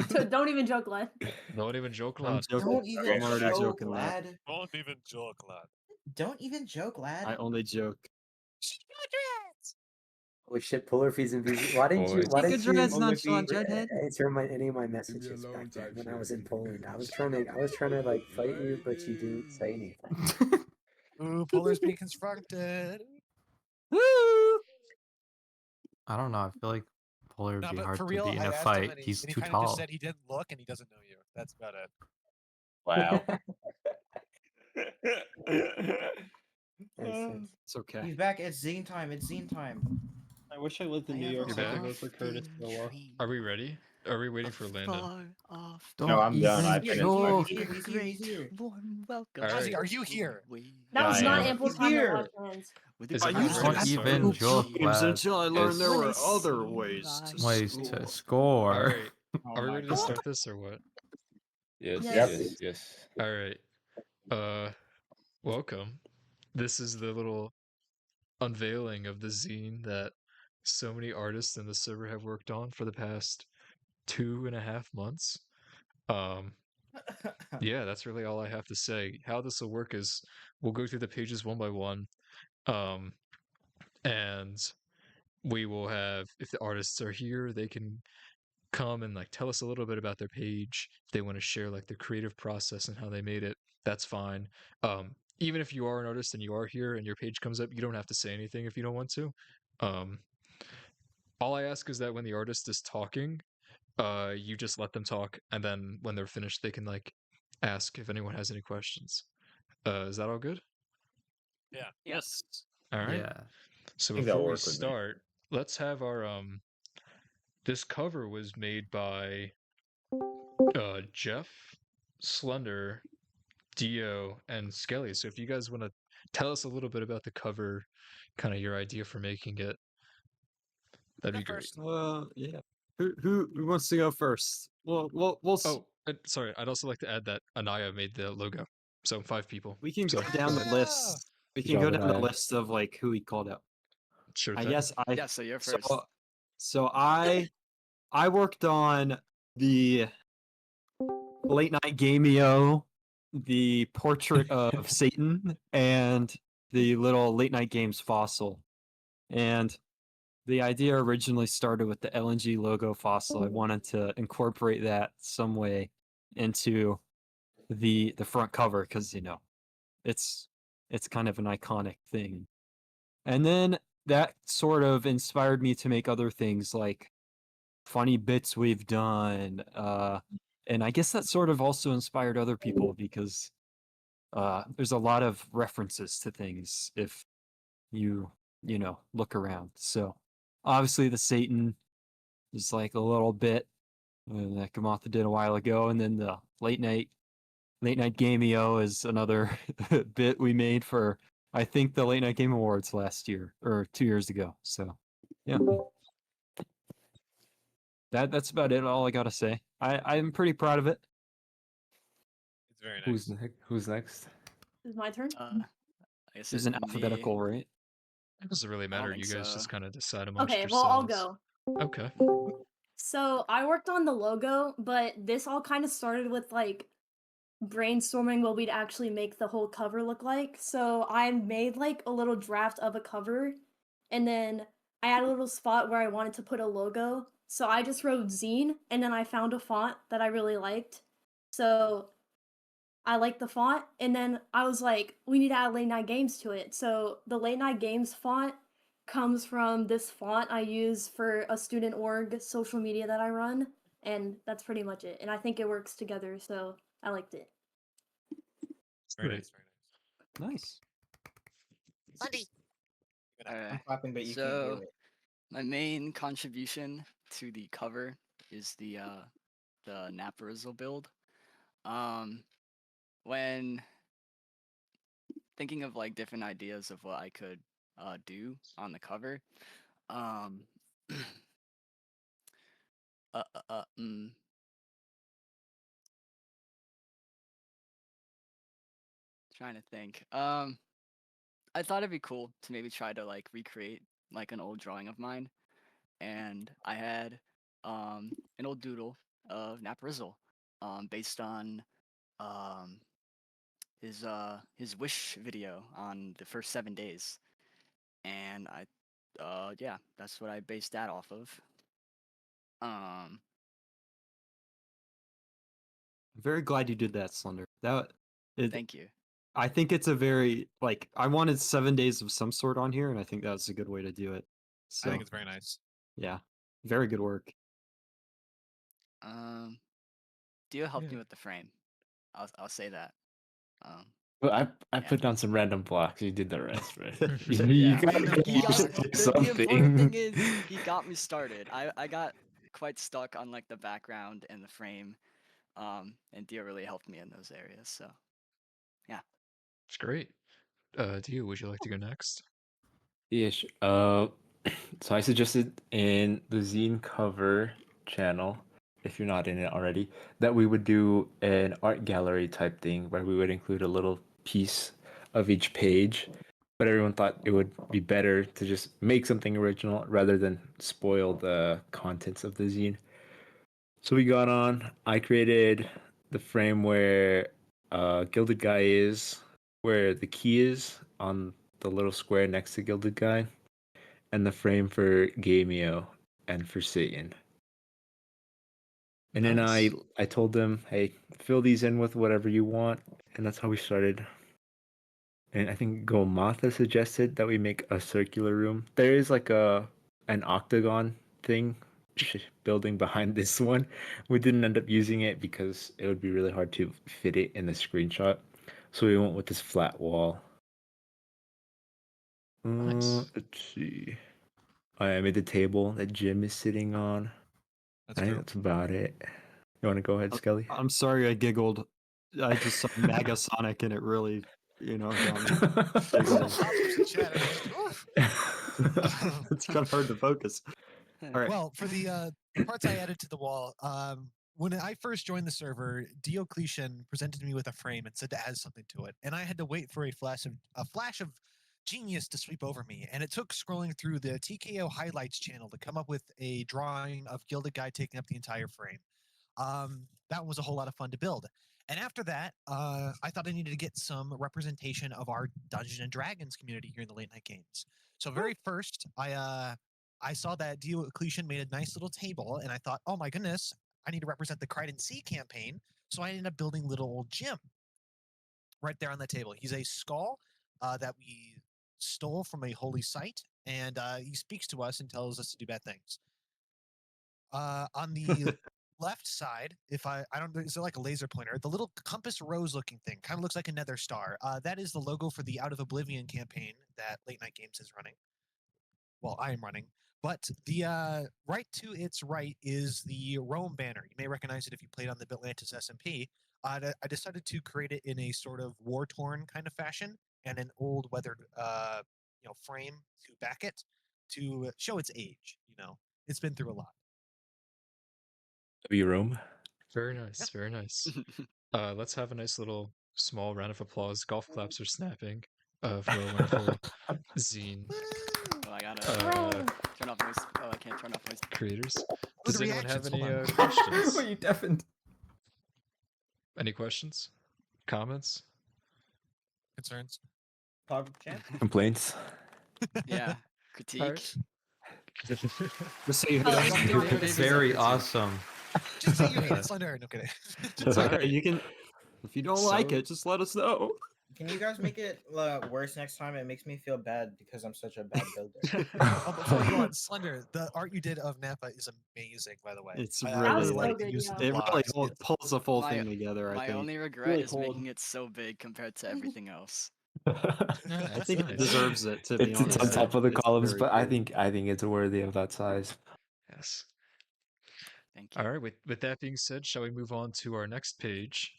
So don't even joke, lad. Don't even joke, I'm lad. joking. Don't even I'm already joke, joking, lad. Don't even joke, lad. Don't even joke, lad. I only joke. Holy shit, polar fees and views. Why didn't you nonchalant, Jughead. answer any of my messages back then when I was in Poland? I was trying to like fight you, but you didn't say anything. Ooh, Polar's being constructed. Woo! I don't know. I feel like Polar would No, be but hard for to real, beat in I a asked him fight. and He's he too kind of just tall. said he didn't look and he doesn't know you. That's about it. Wow. It's okay. He's back. It's Zine time. It's Zine time. I wish I lived in New York so I could vote for Curtis for a while. Are we ready? Are we waiting for Landon? Don't No, I'm done. even I finished joke. He's here. Warm welcome. All Ozzy, right. are you here? That was I not am. ample He's time to here. wash hands. Is I everyone used to ready to have start? even joke games until I learned there were Yes. other ways to Ways score. to All right. Oh Are we my ready to God. start this or what? Yes, Yes. yes. All right. Welcome. This is the little unveiling of the zine that so many artists in the server have worked on for the past 2.5 months. Yeah, that's really all I have to say. How this will work is we'll go through the pages one by one. And we will have, if the artists are here, they can come and like tell us a little bit about their page. If they want to share like the creative process and how they made it, that's fine. Even if you are an artist and you are here and your page comes up, you don't have to say anything if you don't want to. All I ask is that when the artist is talking, you just let them talk, and then when they're finished, they can like ask if anyone has any questions. Is that all good? Yeah. Yes. All right. Yeah. So I think before that'll we work with me. start, let's have our this cover was made by Jeff, Slender, Dio, and Skelly. So if you guys want to tell us a little bit about the cover, kind of your idea for making it, that'd be great. Yeah. Who wants to go first? We'll Oh, sorry. I'd also like to add that Anaya made the logo. So 5 people. we can So go down the list. We Good can go job, down the Anaya. list of like who he called out. sure I thing. guess I Yeah, so you're first. so I worked on the late night gameo, the portrait of Satan, and the little late night games fossil. And the idea originally started with the LNG logo fossil. I wanted to incorporate that some way into the front cover because it's kind of an iconic thing. And then that sort of inspired me to make other things like funny bits we've done. And I guess that sort of also inspired other people because there's a lot of references to things if you look around. So obviously the Satan is like a little bit that Kamatha did a while ago, and then the late night gameo is another bit we made for I think the Late Night Game Awards last year or 2 years ago. So yeah. That's about it. All I gotta say. I'm pretty proud of it. It's very nice. Who's next? Is it my turn? I guess There's an alphabetical, right? It doesn't really I don't matter. think You guys so. just kind of decide amongst Okay, well, I'll yourselves. go. Okay. So I worked on the logo, but this all kind of started with like brainstorming what we'd actually make the whole cover look like. So I made like a little draft of a cover, and then I had a little spot where I wanted to put a logo. So I just wrote Zine, and then I found a font that I really liked. So I liked the font, and then I was like, we need to add late night games to it. So the late night games font comes from this font I use for a student org social media that I run, and that's pretty much it. And I think it works together, so I liked it. Very nice. Very nice. Nice. Buddy. I'm clapping, but you can't So hear it. my main contribution to the cover is the Naparizzle build. When thinking of like different ideas of what I could do on the cover, um, uh, uh, uh, mm, trying to think. I thought it'd be cool to maybe try to like recreate like an old drawing of mine, and I had an old doodle of Naparizzle, based on um, his wish video on the first 7 days, and yeah, that's what I based that off of. Um, I'm very glad you did that, Slender. Thank you. I think it's a very like I wanted 7 days of some sort on here, and I think that's a good way to do it. So I think it's very nice. yeah, very good work. Dio helped me Yeah. with the frame. I'll say that. But I Yeah. put down some random blocks. You did the rest, right? Yeah. You gotta Random you blocks. just pick The important thing something. is he got me started. I got quite stuck on like the background and the frame, and Dio really helped me in those areas. So yeah. It's great. Dio, would you like to go next? Yeah, sure. So I suggested in the Zine cover channel, if you're not in it already, that we would do an art gallery type thing where we would include a little piece of each page. But everyone thought it would be better to just make something original rather than spoil the contents of the zine. So we got on. I created the frame where Gilded Guy is, where the key is on the little square next to Gilded Guy, and the frame for Gamio and for Satan. And then Nice. I told them, hey, fill these in with whatever you want, and that's how we started. And I think Gomatha suggested that we make a circular room. There is like an octagon thing building behind this one. We didn't end up using it because it would be really hard to fit it in the screenshot. So we went with this flat wall. Nice. Let's see. I made the table that Jim is sitting on. That's I think true. that's about it. You want to go ahead, Skelly? I'm sorry I giggled. I just saw Maga Sonic and it really, got me giggling. Pops and chatter. Oof. It's kind of hard to focus. All right. Well, for the parts I added to the wall, when I first joined the server, Diocletian presented me with a frame and said to add something to it, and I had to wait for a flash of genius to sweep over me, and it took scrolling through the TKO highlights channel to come up with a drawing of Gilded Guy taking up the entire frame. That was a whole lot of fun to build. And after that, I thought I needed to get some representation of our Dungeons and Dragons community here in the late night games. So very first, I saw that Diocletian made a nice little table, and I thought, oh my goodness, I need to represent the Cried and Sea campaign. So I ended up building little old Jim right there on the table. He's a skull that we stole from a holy site, and he speaks to us and tells us to do bad things. On the left side, if I don't know, is there like a laser pointer? The little compass rose looking thing kind of looks like a nether star. That is the logo for the Out of Oblivion campaign that Late Night Games is running. Well, I am running. But the right to its right is the Rome banner. You may recognize it if you played on the Bitlantis SMP. I decided to create it in a sort of war-torn kind of fashion and an old weathered frame to back it to show its age. It's been through a lot. Rome. Very nice. Very nice. Let's have a nice little small round of applause. Golf claps are snapping for our wonderful zine Oh, I gotta turn off voice. Oh, I can't turn off voice. creators. Oh, Does the anyone have reactions, any hold on. questions? What, you deafened? Any questions? Comments? Concerns? Complaints? Yeah. All Critique. right. Just say you Oh, hate it's us. not- Maybe Very not. awesome. Just say you hate it, Slender. No kidding. It's okay. Alright. You can. If you don't like So- it, just let us know. Can you guys make it worse next time? It makes me feel bad because I'm such a bad builder. Before we go on, Slender, the art you did of Napa is amazing, by the way. It's I really really so like the good, use of yeah. the It really blocks. pulls the full My- thing together. I My think. only regret Really is cool. making it so big compared to everything else. I think it nice. deserves it. To be It's honest, on top of the It's columns, very but I cool. think it's worthy of that size. Yes. Thank you. All right. With that being said, shall we move on to our next page,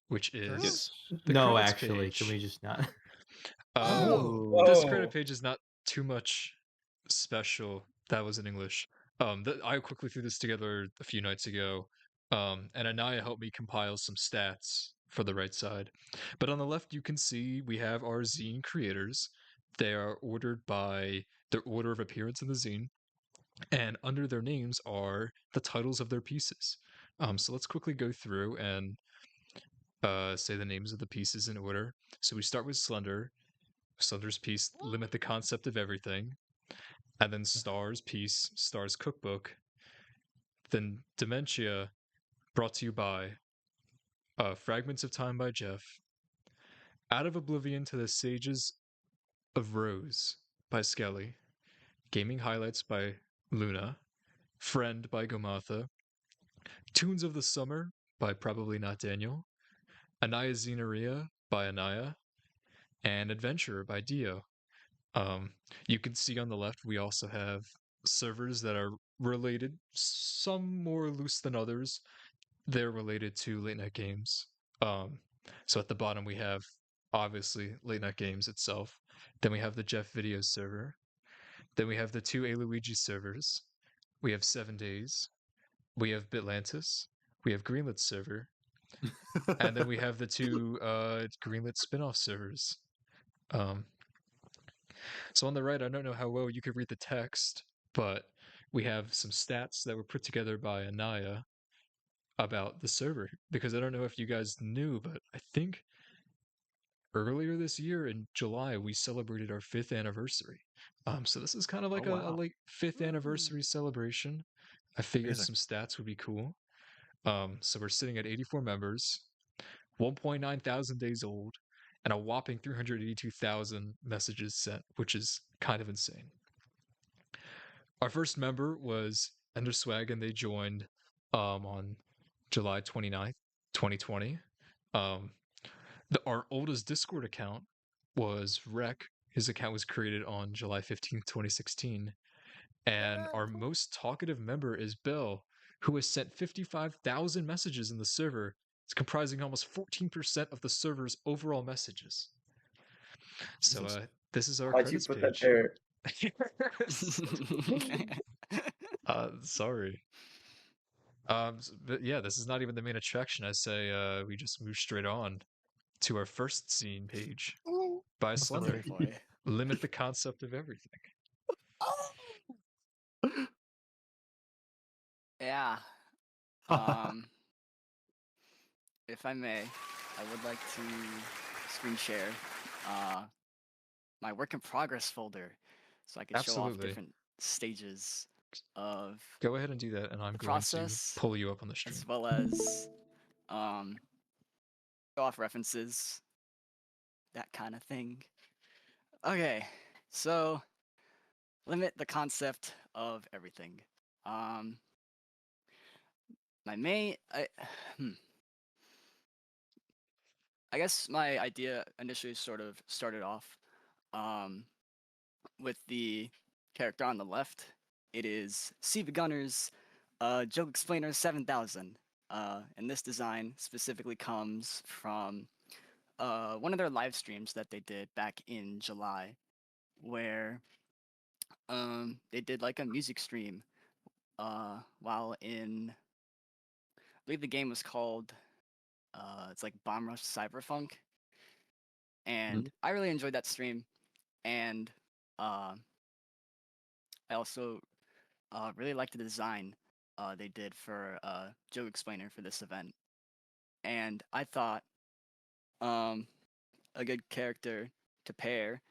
which is the No, credits actually, page. can we just not? This Whoa. credit page is not too much special. That was in English. I quickly threw this together a few nights ago, and Anaya helped me compile some stats for the right side. But on the left, you can see we have our zine creators. They are ordered by their order of appearance in the zine. and under their names are the titles of their pieces. So let's quickly go through and say the names of the pieces in order. So we start with Slender. Slender's piece, Limit the Concept of Everything. And then Star's piece, Star's Cookbook. Then Dementia, brought to you by Fragments of Time by Jeff. Out of Oblivion to the Sages of Rose by Skelly. Gaming Highlights by Luna. Friend by Gomatha. Tunes of the Summer by Probably Not Daniel. Anaya Xenaria by Anaya. And Adventurer by Dio. You can see on the left we also have servers that are related, some more loose than others. They're related to Late Night Games. So at the bottom we have obviously Late Night Games itself. Then we have the Jeff Videos server. Then we have the two Aluigi servers. We have 7 Days. We have Bitlantis. We have Greenlit server. And then we have the two Greenlit spin-off servers. So on the right, I don't know how well you could read the text, but we have some stats that were put together by Anaya about the server. Because I don't know if you guys knew, but I think earlier this year in July, we celebrated our 5th anniversary. So this is kind of like a late 5th anniversary celebration. I figured Amazing. some stats would be cool. So we're sitting at 84 members, 1.9 thousand days old, and a whopping 382,000 messages sent, which is kind of insane. Our first member was Enderswag, and they joined on July 29th, 2020. Our oldest Discord account was Rec. His account was created on July 15th, 2016. And our most talkative member is Bill, who has sent 55,000 messages in the server. It's comprising almost 14% of the server's overall messages. So this is our Why'd you credits put page. that there? Sorry. But yeah, this is not even the main attraction. I say we just move straight on to our first scene page by Slender. Limit the Concept of Everything. Yeah. If I may, I would like to screen share my work in progress folder so I can show off Absolutely. different stages of Go ahead and do that, and I'm the going process, to pull you up on the stream. as well as show off references, that kind of thing. Okay, so limit the concept of everything. My main, I guess my idea initially sort of started off with the character on the left. It is Steve Gunner's Joke Explainer 7000. And this design specifically comes from one of their live streams that they did back in July, where they did like a music stream while in, I believe the game was called, it's like Bomb Rush Cyberpunk. And I really enjoyed that stream. And I also really liked the design they did for Joke Explainer for this event. And I thought a good character to pair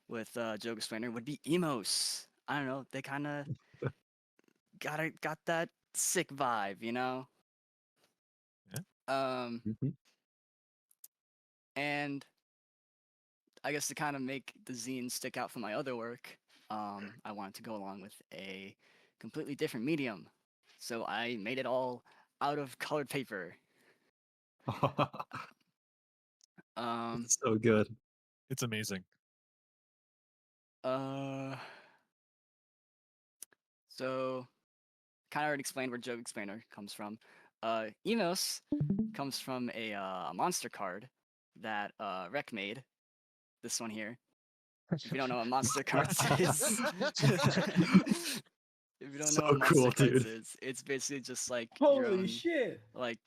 with Joke Explainer would be Emos. I don't know, they kind of got that sick vibe, you know? Yeah. And I guess to kind of make the zine stick out from my other work, I wanted to go along with a completely different medium. So I made it all out of colored paper. It's so good. It's amazing. So kind of already explained where Joke Explainer comes from. Enos comes from a monster card that Rec made. This one here. If you don't know what monster cards is, if you don't know what monster cards is, it's basically just like your own, shit! like,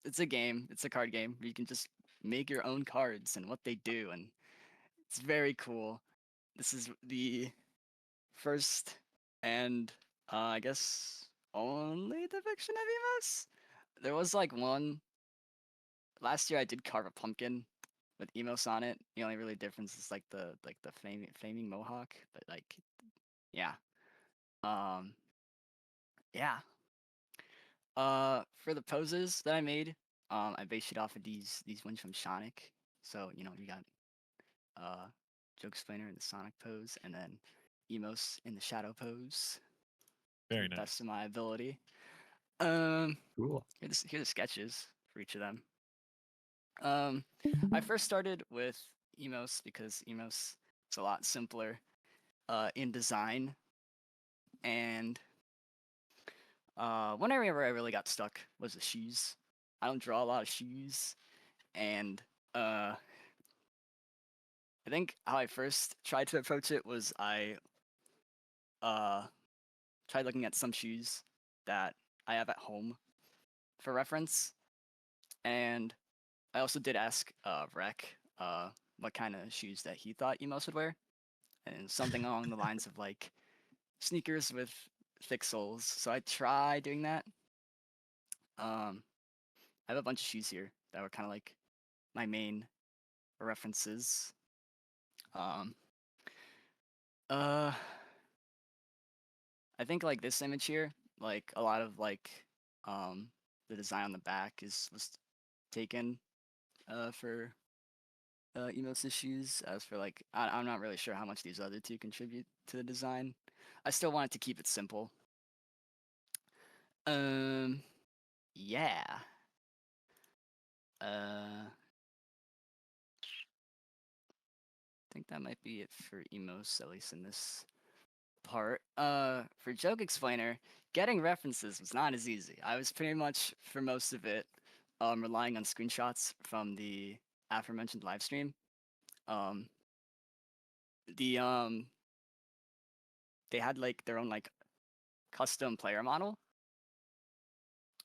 it's a game. It's a card game where you can just make your own cards and what they do, and it's very cool. This is the first and I guess only depiction of emos. There was like one last year I did carve a pumpkin with emos on it. The only really difference is like the flaming mohawk, but like yeah. Um yeah. For the poses that I made, I based it off of these ones from Sonic. So, you know, you got Joke Explainer in the Sonic pose and then Emos in the Shadow pose. Very To the nice. best of my ability. Cool. Here are the sketches for each of them. I first started with Emos because Emos is a lot simpler in design, and one area where I really got stuck was the shoes. I don't draw a lot of shoes, and I think how I first tried to approach it was I tried looking at some shoes that I have at home for reference, and I also did ask Rec what kind of shoes that he thought emos would wear, and something along the lines of like sneakers with thick soles. So I tried doing that. I have a bunch of shoes here that were kind of like my main references. Um, uh, I think like this image here, like a lot of like the design on the back was taken for Emo's shoes. As for like, I'm not really sure how much these other two contribute to the design. I still wanted to keep it simple. Yeah. I think that might be it for Emos, at least in this part. For Joke Explainer, getting references was not as easy. I was pretty much, for most of it, relying on screenshots from the aforementioned live stream. Um, the they had like their own like custom player model,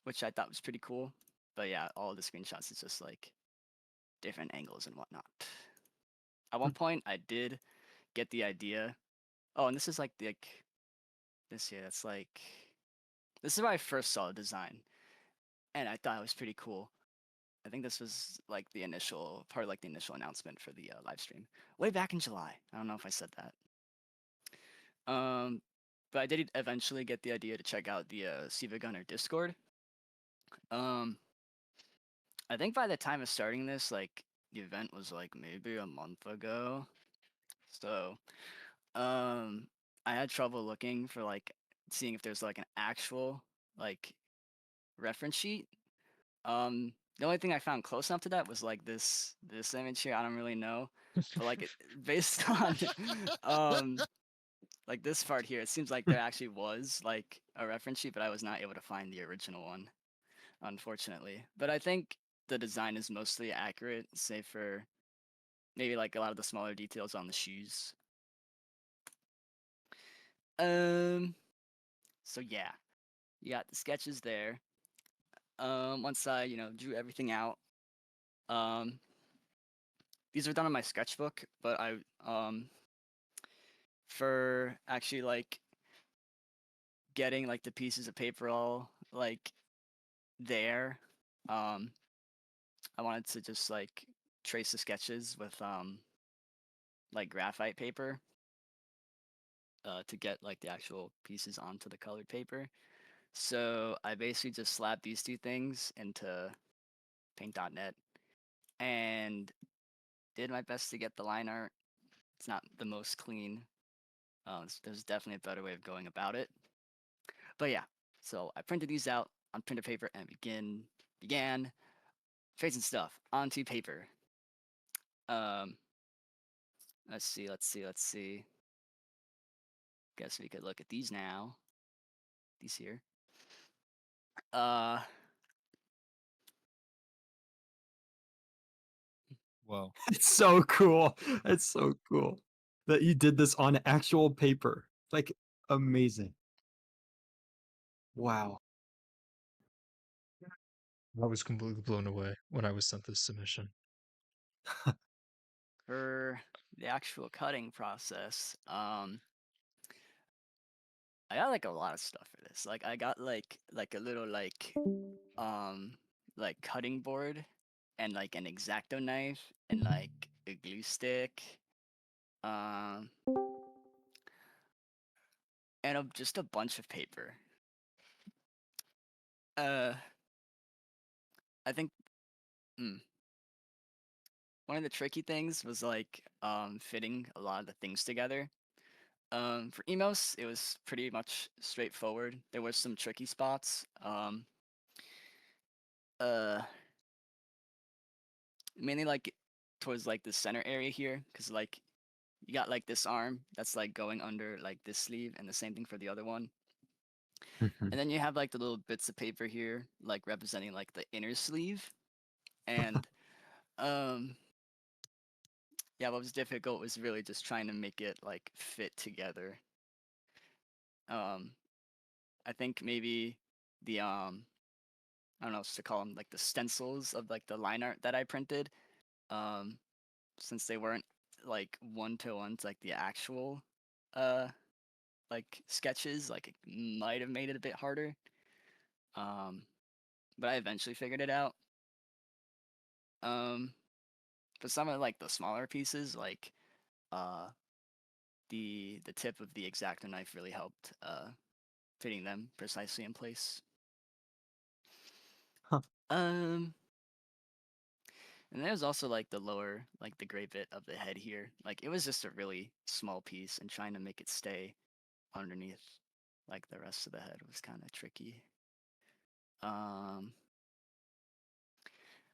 which I thought was pretty cool. But yeah, all the screenshots is just like different angles and whatnot. At one point, I did get the idea. Oh, and this is like this here. That's like this is where I first saw the design, and I thought it was pretty cool. I think this was like the initial part, like the initial announcement for the live stream, way back in July. I don't know if I said that. But I did eventually get the idea to check out the Siva Gunner Discord. I think by the time of starting this, like the event was like maybe a month ago. So, I had trouble looking for like seeing if there's like an actual like reference sheet. The only thing I found close enough to that was like this image here. I don't really know, but like based on like this part here, it seems like there actually was like a reference sheet, but I was not able to find the original one, unfortunately. But I think the design is mostly accurate, save for maybe like a lot of the smaller details on the shoes. So yeah, you got the sketches there. Once I, you know, drew everything out, um, these are done on my sketchbook, but I, for actually like getting like the pieces of paper all like there, I wanted to just like trace the sketches with like graphite paper to get like the actual pieces onto the colored paper. So I basically just slapped these two things into paint.net and did my best to get the line art. It's not the most clean. There's definitely a better way of going about it. But yeah, so I printed these out on printer paper and began tracing stuff onto paper. Let's see. Guess we could look at these now. These here. Whoa. It's so cool. It's so cool that you did this on actual paper. Like amazing. Wow. I was completely blown away when I was sent this submission. For the actual cutting process, I I got like a lot of stuff for this. Like I got like a little like cutting board and like an X-Acto knife and like a glue stick. Um and just a bunch of paper. I think one of the tricky things was like fitting a lot of the things together. For emos, it was pretty much straightforward. There were some tricky spots. Uh, Mainly like towards like the center area here, because like you got like this arm that's like going under like this sleeve, and the same thing for the other one. And then you have like the little bits of paper here, like representing like the inner sleeve. And yeah, what was difficult was really just trying to make it like fit together. I think maybe the I don't know what to call them, like the stencils of like the line art that I printed, um, since they weren't like one to ones like the actual uh like sketches, like it might have made it a bit harder. Um, but I eventually figured it out. Um, but some of like the smaller pieces, like uh the tip of the X-Acto knife really helped fitting them precisely in place. Huh. And there's also like the lower, like the gray bit of the head here. Like it was just a really small piece, and trying to make it stay underneath like the rest of the head was kind of tricky.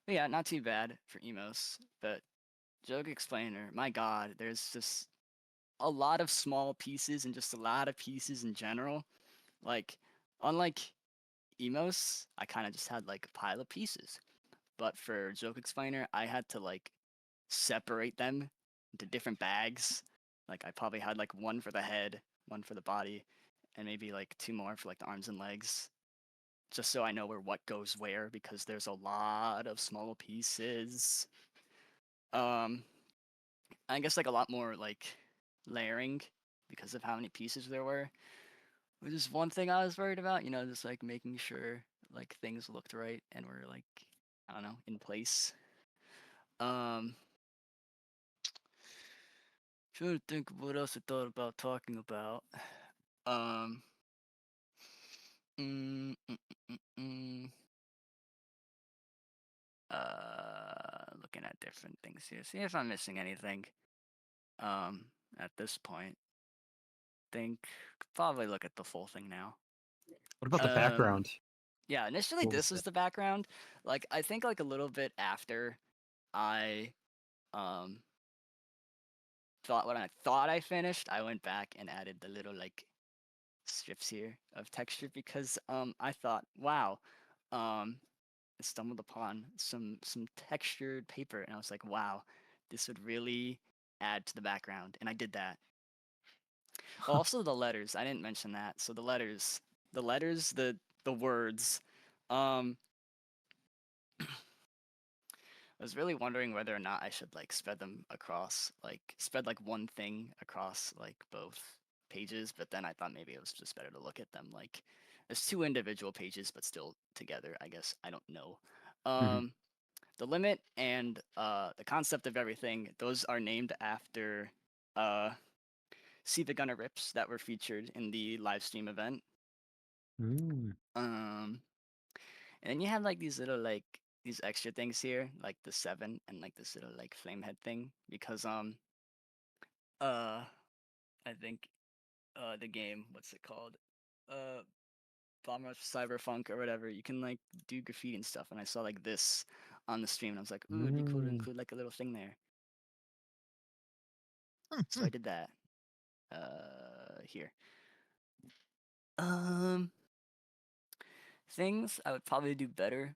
But yeah, not too bad for emos. But joke explainer, my god, there's just a lot of small pieces and just a lot of pieces in general. Like, unlike emos, I kind of just had like a pile of pieces. But for joke explainer, I had to like separate them into different bags. Like I probably had like one for the head, one for the body, and maybe like two more for like the arms and legs. Just so I know where what goes where, because there's a lot of small pieces. Um I guess like a lot more like layering because of how many pieces there were. Which is one thing I was worried about, just like making sure like things looked right and were like, I don't know, in place. Um Trying to think of what else I thought about talking about. Um, mm, mm, mm, mm, Looking at different things here. See if I'm missing anything. At this point, think probably look at the full thing now. What about the Um, background? Yeah, initially What was this was it? the background. Like I think like a little bit after I um when I thought I finished, I went back and added the little like strips here of texture because I thought, wow, I stumbled upon some textured paper and I was like, wow, this would really add to the background, and I did that. Oh, also the letters, I didn't mention that. So the words, um I was really wondering whether or not I should like spread them across, like spread like one thing across like both pages, but then I thought maybe it was just better to look at them like as two individual pages, but still together. I guess I don't know. Mhm. The limit and the concept of everything; those are named after uh, See the Gunner rips that were featured in the live stream event. Mm. And then you have like these little like these extra things here, like the 7 and like this little like flame head thing, because uh I think the game, what's it called? Bomb Rush Cyberpunk or whatever, you can like do graffiti and stuff, and I saw like this on the stream and I was like, ooh, it'd be cool to Mm. include like a little thing there. Hmm, So I did that. Here. Um Things I would probably do better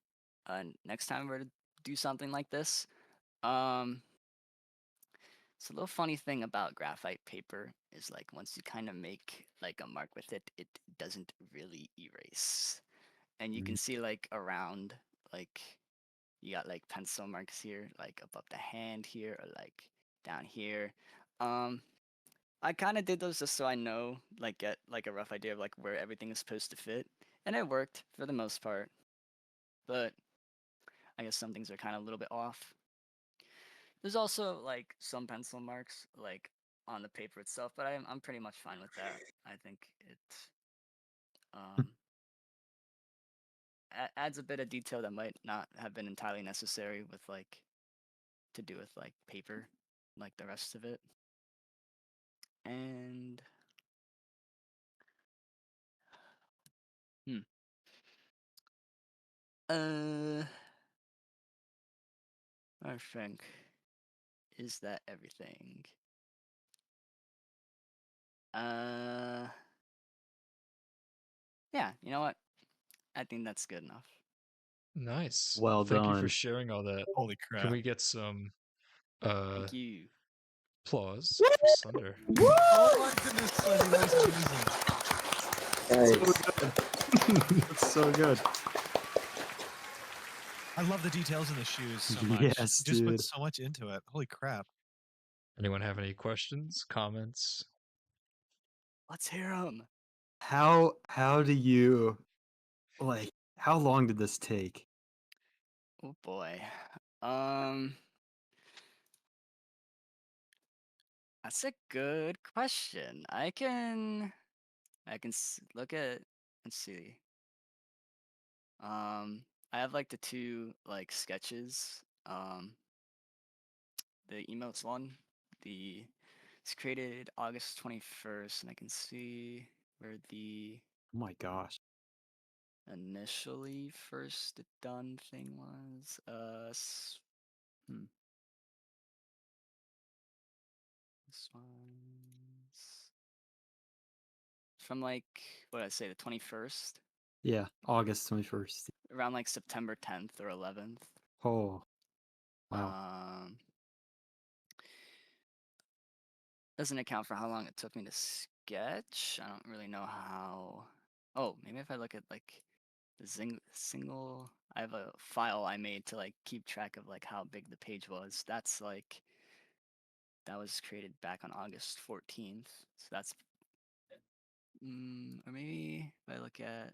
next time we're to do something like this. Um It's a little funny thing about graphite paper is like once you kind of make like a mark with it, it doesn't really erase. And you can Mm. see like around, like you got like pencil marks here, like above the hand here or like down here. Um I kind of did those just so I know, like, get like a rough idea of like where everything is supposed to fit, and it worked for the most part. But I guess some things are kind of a little bit off. There's also like some pencil marks like on the paper itself, but I'm pretty much fine with that. I think it um adds a bit of detail that might not have been entirely necessary with like to do with like paper, like the rest of it. And hmm. Uh, I think is that everything? Uh, yeah. You know what? I think that's good enough. Nice. Well Thank you for done. sharing all that. Holy Can crap! we get some uh Thank you. applause for Slender? Oh my goodness, Slendy, that was amazing. So Nice. good. That's so good. I love the details in the shoes so much. Yes, You just put dude. so much into it. Holy crap! Anyone have any questions, comments? Let's hear them. How do you like? How long did this take? Oh boy. Um, that's a good question. I can look at. Let's see. I have like the two like sketches. The emotes one, the it's created August 21st, and I can see where the Oh my gosh. initially first done thing was. This one's from like what did I say, the 21st, Yeah, August 21st. around like September 10th or 11th. Oh, wow. Um, doesn't account for how long it took me to sketch. I don't really know how. Oh, maybe if I look at like the single, I have a file I made to like keep track of like how big the page was. That's like that was created back on August 14th. So that's or maybe if I look at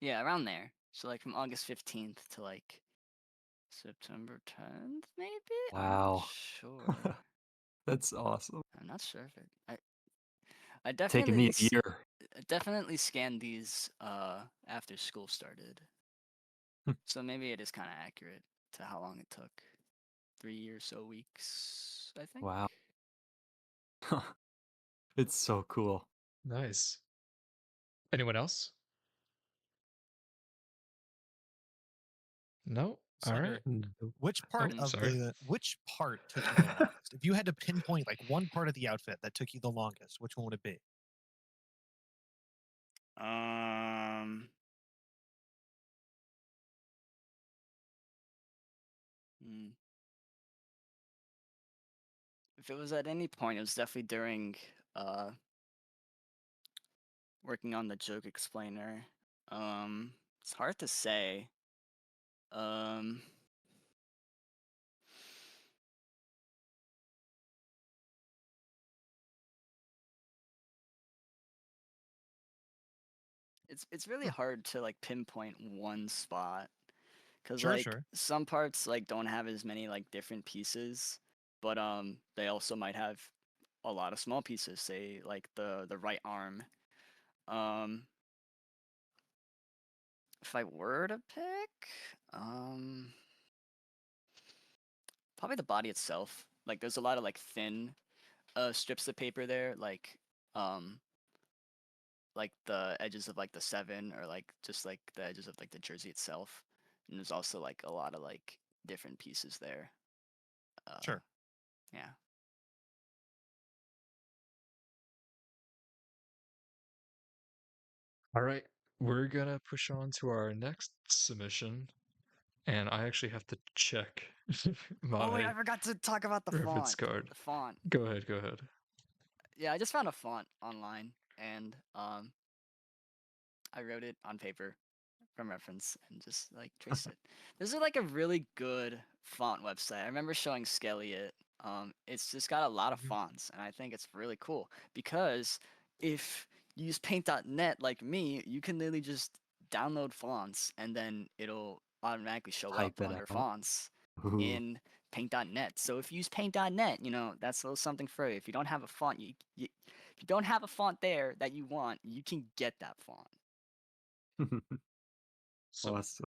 yeah, around there. So like from August 15th to like September 10th, maybe? I'm not Wow. sure. That's awesome. I'm not sure if I Taking me definitely a year. definitely scanned these after school started. So maybe it is kind of accurate to how long it took. 3 or so weeks, I think. Wow. It's so cool. Nice. Anyone else? No? All right. Slender, Nope. which Oh, part of sorry. which part took you the longest? If you had to pinpoint like one part of the outfit that took you the longest, which one would it be? Um. hmm. If it was at any point, it was definitely during working on the joke explainer. It's hard to say. Um. It's really hard to like pinpoint one spot because Sure, like sure. some parts like don't have as many like different pieces, but they also might have a lot of small pieces. Say like the right arm. Um, if I were to pick, um, probably the body itself. Like there's a lot of like thin strips of paper there, like the edges of like the 7 or like just like the edges of like the jersey itself. And there's also like a lot of like different pieces there. Sure. Yeah. All right. We're gonna push on to our next submission, and I actually have to check Oh wait, I my forgot to talk about the reference font. card. The font. Go ahead, go ahead. Yeah, I just found a font online and I wrote it on paper from reference and just like traced it. This is like a really good font website. I remember showing Skelly it It's just got a lot of fonts, and I think it's really cool because if you use Paint.net like me, you can literally just download fonts, and then it'll automatically show Type up it under out. fonts Ooh. in Paint.net. So if you use Paint.net, that's a little something for you. If you don't have a font, if you don't have a font there that you want, you can get that font. So Awesome.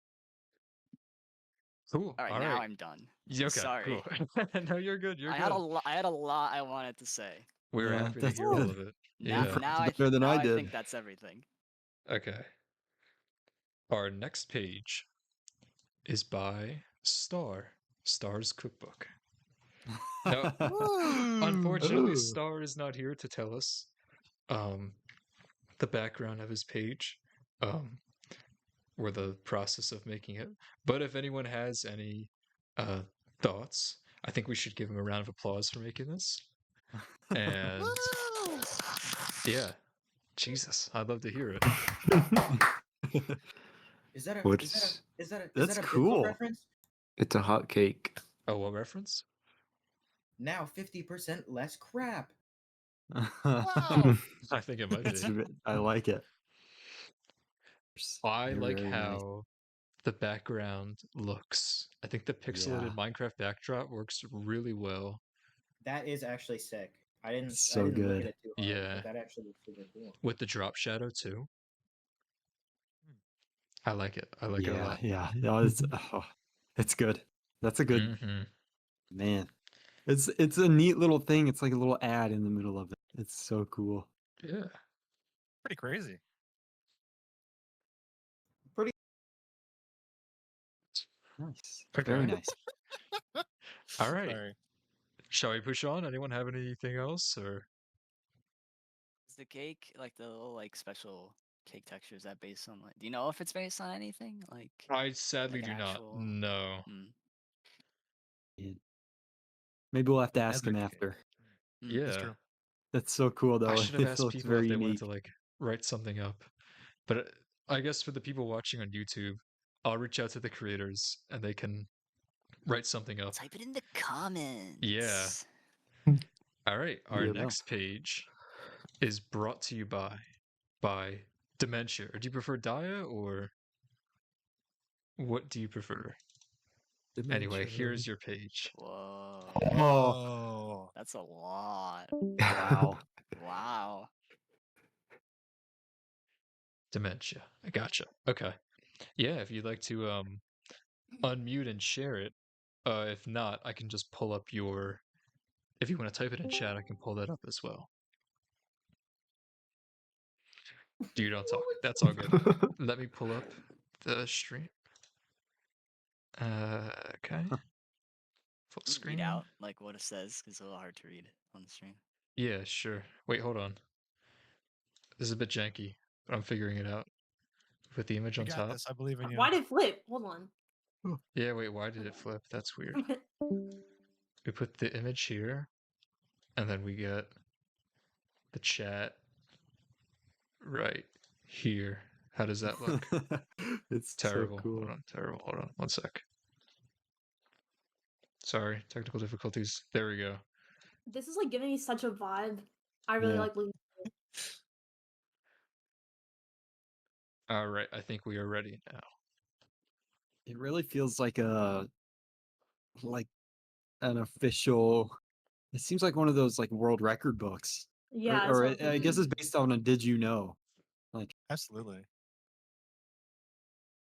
cool. All right, All now right. I'm done. Yeah, okay, Sorry. cool. No, you're good. You're I good. had a lot I wanted to say. We were Yeah, happy to that's hear all good. of it. Now, Yeah. now It's better than I I did. think that's everything. Okay. Our next page is by Star's Cookbook. Now, unfortunately, Ooh. Star is not here to tell us the background of his page, or the process of making it. But if anyone has any thoughts, I think we should give him a round of applause for making this. And yeah, Jesus, I'd love to hear it. Is that a What's That's Bigfoot cool. reference? it's a hot cake. Oh, what reference? Now 50% less crap. Wow. I think it might It's be. I like it. I Very, like very nice. how the background looks. I think the pixelated Minecraft backdrop works really well. That is actually sick. I didn't So look good. at it too hard, Yeah. but that actually looks super cool. With the drop shadow too. I like it. I like it a Yeah, lot. yeah. No, it's good. That's a good Mhm. man. It's a neat little thing. It's like a little ad in the middle of it. It's so cool. Yeah. Pretty crazy. Nice. Okay. Very nice. All right. Sorry. Shall we push on? Anyone have anything else or? Is the cake like the little special cake texture? Is that based on do you know if it's based on anything I sadly like an do not. actual? No. Maybe we'll have to The ask him nether cake. after. Yeah. That's true. That's so cool though. I should have It asked looks people if very they wanted unique. to write something up. But I guess for the people watching on YouTube, I'll reach out to the creators and they can write something up. Type it in the comments. Yeah. All right. Our Yeah. next page is brought to you by Dementia. Or do you prefer Dia or what do you prefer? Anyway, here's your page. Whoa. Oh. That's a lot. Wow. Wow. Dementia. I gotcha. Okay. Yeah, if you'd like to unmute and share it. If not, I can just pull up your. If you want to type it in chat, I can pull that up as well. Dude, don't talk. That's all good. Let me pull up the stream. Okay. Full Can you screen. read out what it says? Because it's a little hard to read on the stream. Yeah, sure. Wait, hold on. This is a bit janky, but I'm figuring it out. Put the image You on got top. this. I believe in you. Why did it flip? Hold on. Yeah, wait, why did it flip? That's weird. We put the image here, and then we get the chat right here. How does that look? It's Terrible. so cool. Hold on, terrible. Hold on, 1 sec. Sorry, technical difficulties. There we go. This is giving me such a vibe. I really Yeah. like looking. All right, I think we are ready now. It really feels like an official. It seems like one of those world record books. Yeah, Or that's what I'm I guess thinking. it's based on a Did You Know? Absolutely.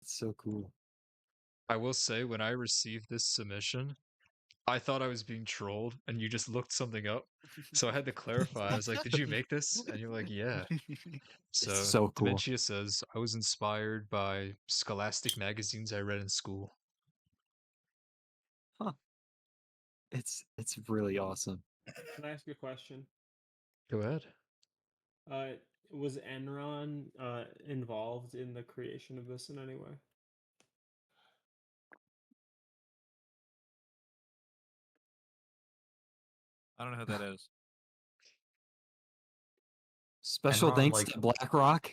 It's so cool. I will say, when I received this submission, I thought I was being trolled, and you just looked something up. So I had to clarify. I was like, "Did you make this?" And you're like, "Yeah." So, It's so cool. Dementia says, "I was inspired by scholastic magazines I read in school." Huh. It's really awesome. Can I ask you a question? Go ahead. Was Enron involved in the creation of this in any way? I don't know who that is. Special Enron, thanks to BlackRock.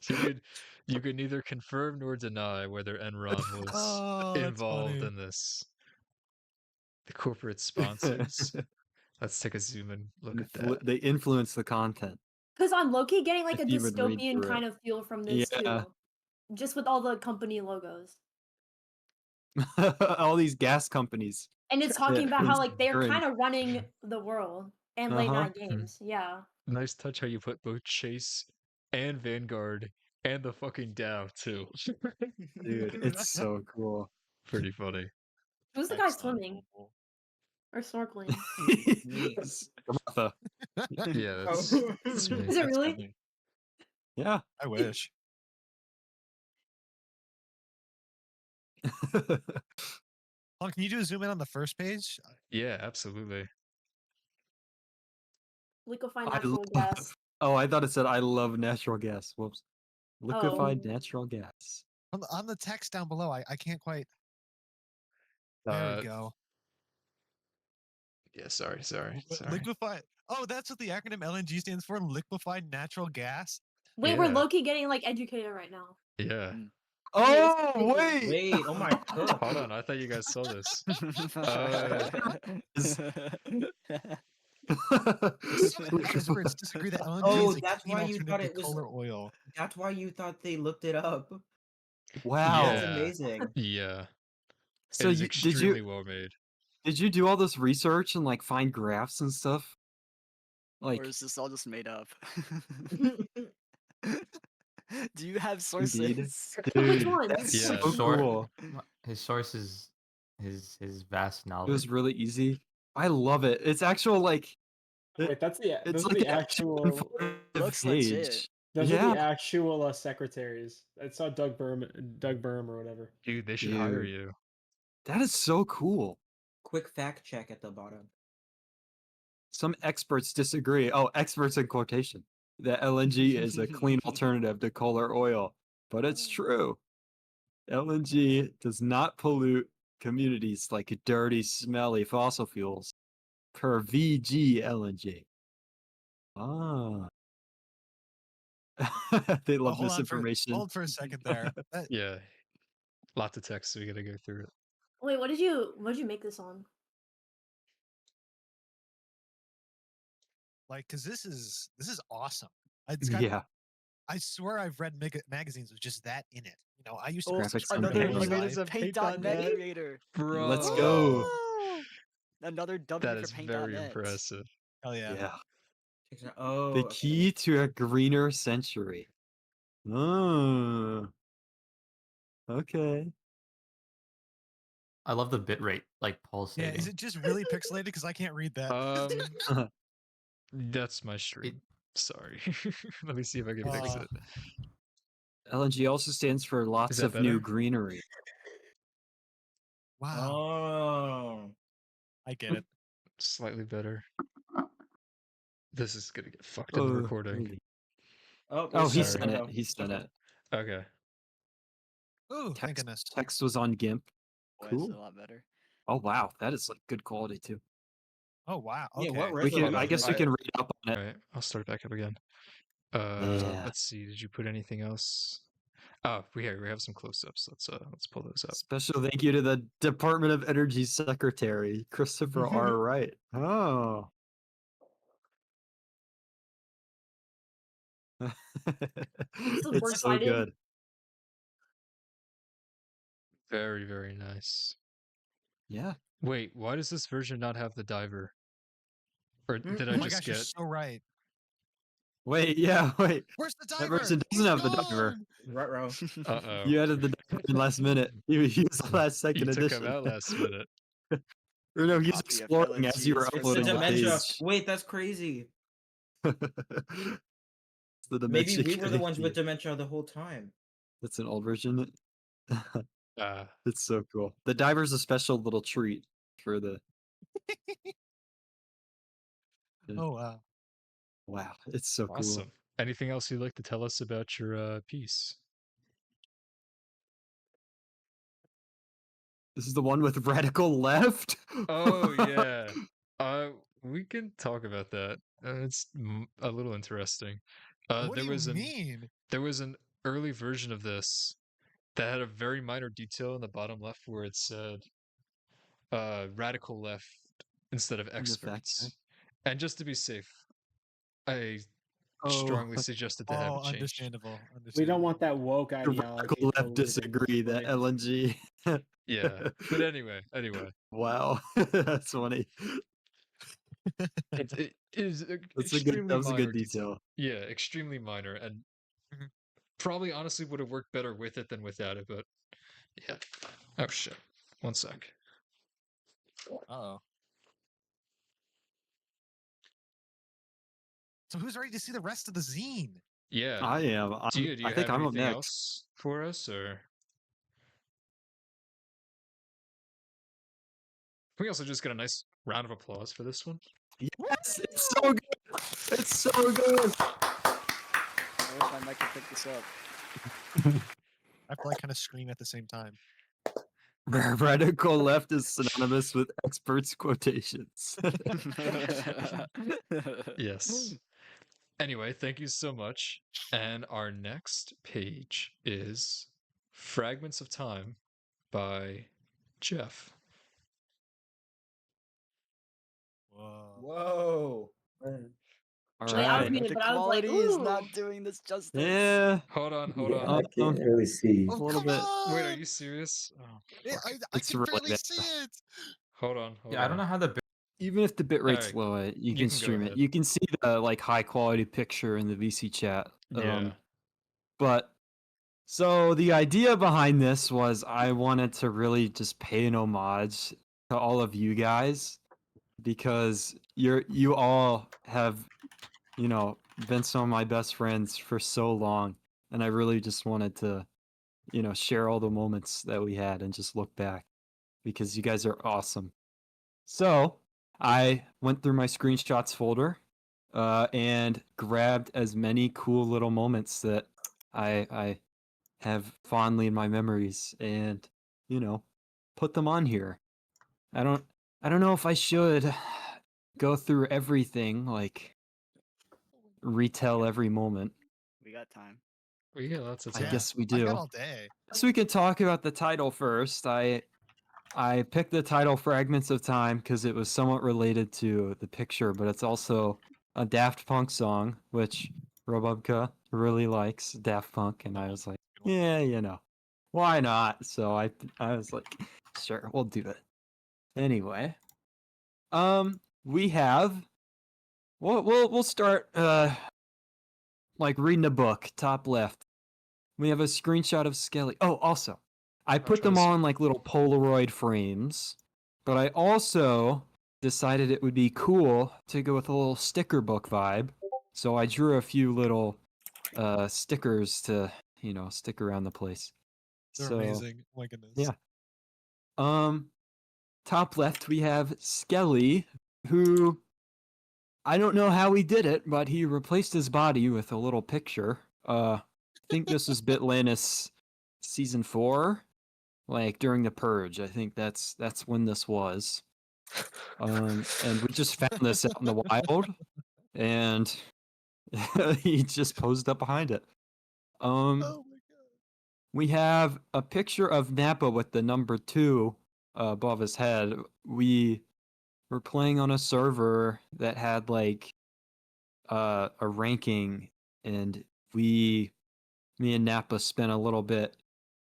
Dude, You can neither confirm nor deny whether Enron was Oh, that's involved funny. in this. The corporate sponsors. Let's take a zoom and look at that. They influence the content. Because I'm low-key getting like a If you would read dystopian through kind it. of feel from this Yeah. too. Just with all the company logos. All these gas companies. And it's talking about how like they're Cringe. kind of running the world and late Uh-huh. night games. Yeah. Nice touch how you put both Chase and Vanguard and the fucking Dow too. Dude, it's so cool. Pretty funny. Who's the guy swimming or snorkeling? Me. Martha. Yeah, Oh. that's me. Is it really? Yeah. I wish. Can you do a zoom in on the first page? Yeah, absolutely. Liquefied I natural love- gas. Oh, I thought it said I love natural gas. Whoops. Liquefied Oh. natural gas. On the text down below, I can't quite. There we go. Yeah, sorry. Liquefied. Oh, that's what the acronym LNG stands for. Liquefied natural gas. Wait, we're Yeah. low-key getting like educated right now. Yeah. Oh, wait. Wait, oh my god. Hold on, I thought you guys saw this. Some experts disagree that LNG Oh, is a that's clean why you thought alternative it to was. coal or oil. That's why you thought they looked it up. Wow. That's Yeah. amazing. Yeah. So it is did extremely you well made. did you do all this research and like find graphs and stuff? Like Or is this all just made up? Do you have sources? Indeed. Which Dude, ones? that's Yeah. so Short- cool. His source is his vast It knowledge. was really easy. I love it. It's actual like Wait, that's the it's those like are the an actual actual informative Looks page. legit. those are Yeah. the actual secretaries. I saw Doug Burm or whatever. Dude, they should hire Dude. you. That is so cool. Quick fact check at the bottom. Some experts disagree. Oh, experts in quotation. That LNG is a clean alternative to coal or oil. But it's true. LNG does not pollute communities like dirty, smelly fossil fuels per VG LNG. Ah. They love hold this on information. Hold for a second there. Yeah. Lots of text, so we gotta go through it. Wait, what did you make this on? Like, cause this is awesome. It's got, Yeah. I swear I've read magazines with just that in it. You know, I used to Oh, research graphics another and one animators live. Paint.net creator. Bro. Let's go. Oh! Another W That for is Paint.net. very impressive. Hell yeah. Yeah. Oh, The key to a greener century. Oh. Okay. I love the bitrate, like pulsating. Yeah, is it just really pixelated? Because I can't read that. That's my stream. Sorry. Let me see if I can fix it. LNG also stands for lots that of new better? greenery. Wow, Oh. I get it. Slightly better. This is gonna get fucked in the recording. Really. Oh, Oh, he sorry. sent it. Oh, He sent it. Okay. Oh, thank goodness. Text was on GIMP. Boy, Cool. it's a lot better. Oh wow, that is like good quality too. Oh wow. Yeah, Okay. what We can. resolution I guess we is can read up on it. Alright, I'll start back up again. Yeah. Let's see, did you put anything else? Oh, we have some close-ups. Let's pull those up. Special thank you to the Department of Energy Secretary Christopher R. Wright. Oh. is It's so word-cited. good. Very, very nice. Yeah. Wait, why does this version not have the diver? Or did I Oh my just gosh, you're get so right. Wait. Yeah. Wait. Where's the diver? That version doesn't have the diver. Ruh-roh. Uh-oh. You added the diver in last minute. He was the last You second took edition. him out last minute. Or no, he's Copy of exploring as you were LNG's It's the uploading the dementia. page. Wait, that's crazy. It's the Maybe dementia we were the getting ones to with you. dementia the whole time. That's an old version. Ah, It's so cool. The diver's a special little treat for the. Oh wow. Wow, it's so cool. awesome. Anything else you'd like to tell us about your piece? This is the one with radical left. Oh yeah. We can talk about that. It's a little interesting. What do you mean? There was an early version of this that had a very minor detail in the bottom left where it said radical left instead of In the fact check. experts. And just to be safe, I Oh, strongly suggested to have Oh, it changed. understandable. We don't want that woke the ideology. radical left polluting disagree that footage. LNG. Yeah. But anyway. Wow, that's funny. It is That's a extremely good. That was a minor good detail. Yeah, extremely minor, and Mhm. probably honestly would have worked better with it than without it, but yeah. Oh shit. One sec. Uh-oh. So who's ready to see the rest of the zine? Yeah. I am. Do you I think have I'm up anything next. else for us, or can we also just get a nice round of applause for this one? Yes, it's so good. It's so good. I wish my mic could pick this up. I feel like kind of scream at the same time. Radical left is synonymous with experts quotations. Yes. Anyway, thank you so much. And our next page is Fragments of Time by Jeff. Whoa. All Wait, I was right. muted, The but I was like, quality is ooh. not doing this justice. Yeah. Hold on. Yeah, I can't really see. A Oh, little come bit. on! Wait, are you serious? Oh, fuck. I It's can really barely bad. see it. Hold on. Yeah, I don't know how the Even if the bitrate's Alright, low, you you can can go stream it. ahead. You can see the like high quality picture in the VC chat. Yeah. But so the idea behind this was I wanted to really just pay an homage to all of you guys because you all have, been some of my best friends for so long, and I really just wanted to, share all the moments that we had and just look back because you guys are awesome. So I went through my screenshots folder and grabbed as many cool little moments that I have fondly in my memories and, put them on here. I don't know if I should go through everything, like retell every moment. We got time. We got lots of I time. guess we I've got do. all day. So we can talk about the title first. I picked the title Fragments of Time because it was somewhat related to the picture, but it's also a Daft Punk song, which Robubka really likes Daft Punk, and I was like, yeah, why not? So I was like, sure, we'll do it. Anyway, we have we'll start like reading a book, top left. We have a screenshot of Skelly. Oh, also, I put them all in like little Polaroid frames, but I also decided it would be cool to go with a little sticker book vibe. So I drew a few little stickers to, stick around the place. They're amazing. Oh my goodness. Yeah. Top left we have Skelly, who I don't know how he did it, but he replaced his body with a little picture. I think this is Bitlantis season 4, like during the purge. I think that's when this was. And we just found this out in the wild, and he just posed up behind it. Oh my god. We have a picture of Nappa with the number 2 above his head. We were playing on a server that had like a ranking, and me and Nappa spent a little bit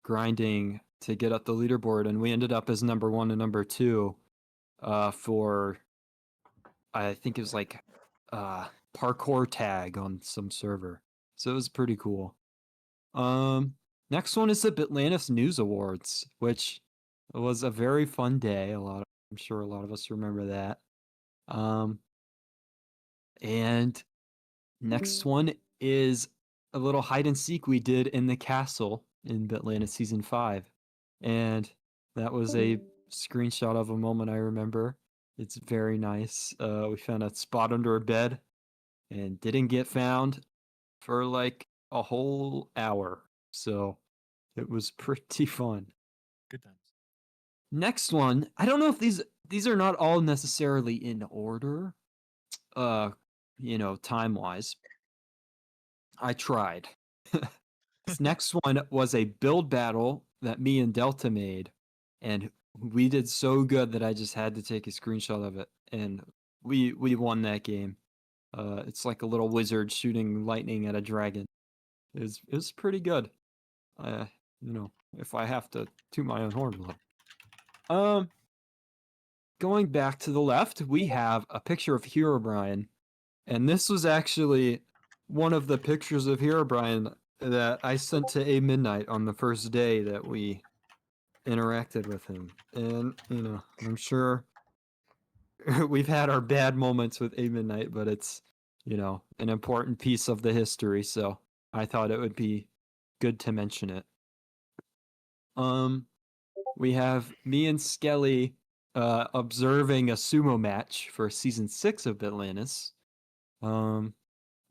grinding to get up the leaderboard, and we ended up as number 1 and number 2 for I think it was like parkour tag on some server. So it was pretty cool. Next one is the Bitlantis News Awards, which was a very fun day. I'm sure a lot of us remember that. And next one is a little hide and seek we did in the castle in Bitlantis season 5. And that was a screenshot of a moment I remember. It's very nice. We found a spot under a bed and didn't get found for like a whole hour. So it was pretty fun. Good times. Next one, I don't know if these are not all necessarily in order, time-wise. I tried. This next one was a build battle that me and Delta made, and we did so good that I just had to take a screenshot of it, and we won that game. It's like a little wizard shooting lightning at a dragon. It was pretty good. If I have to toot my own horn a little. Going back to the left, we have a picture of Herobrine, and this was actually one of the pictures of Herobrine that I sent to A Midnight on the first day that we interacted with him. And, I'm sure we've had our bad moments with A Midnight, but it's, an important piece of the history, so I thought it would be good to mention it. We have me and Skelly observing a sumo match for season 6 of Atlantis.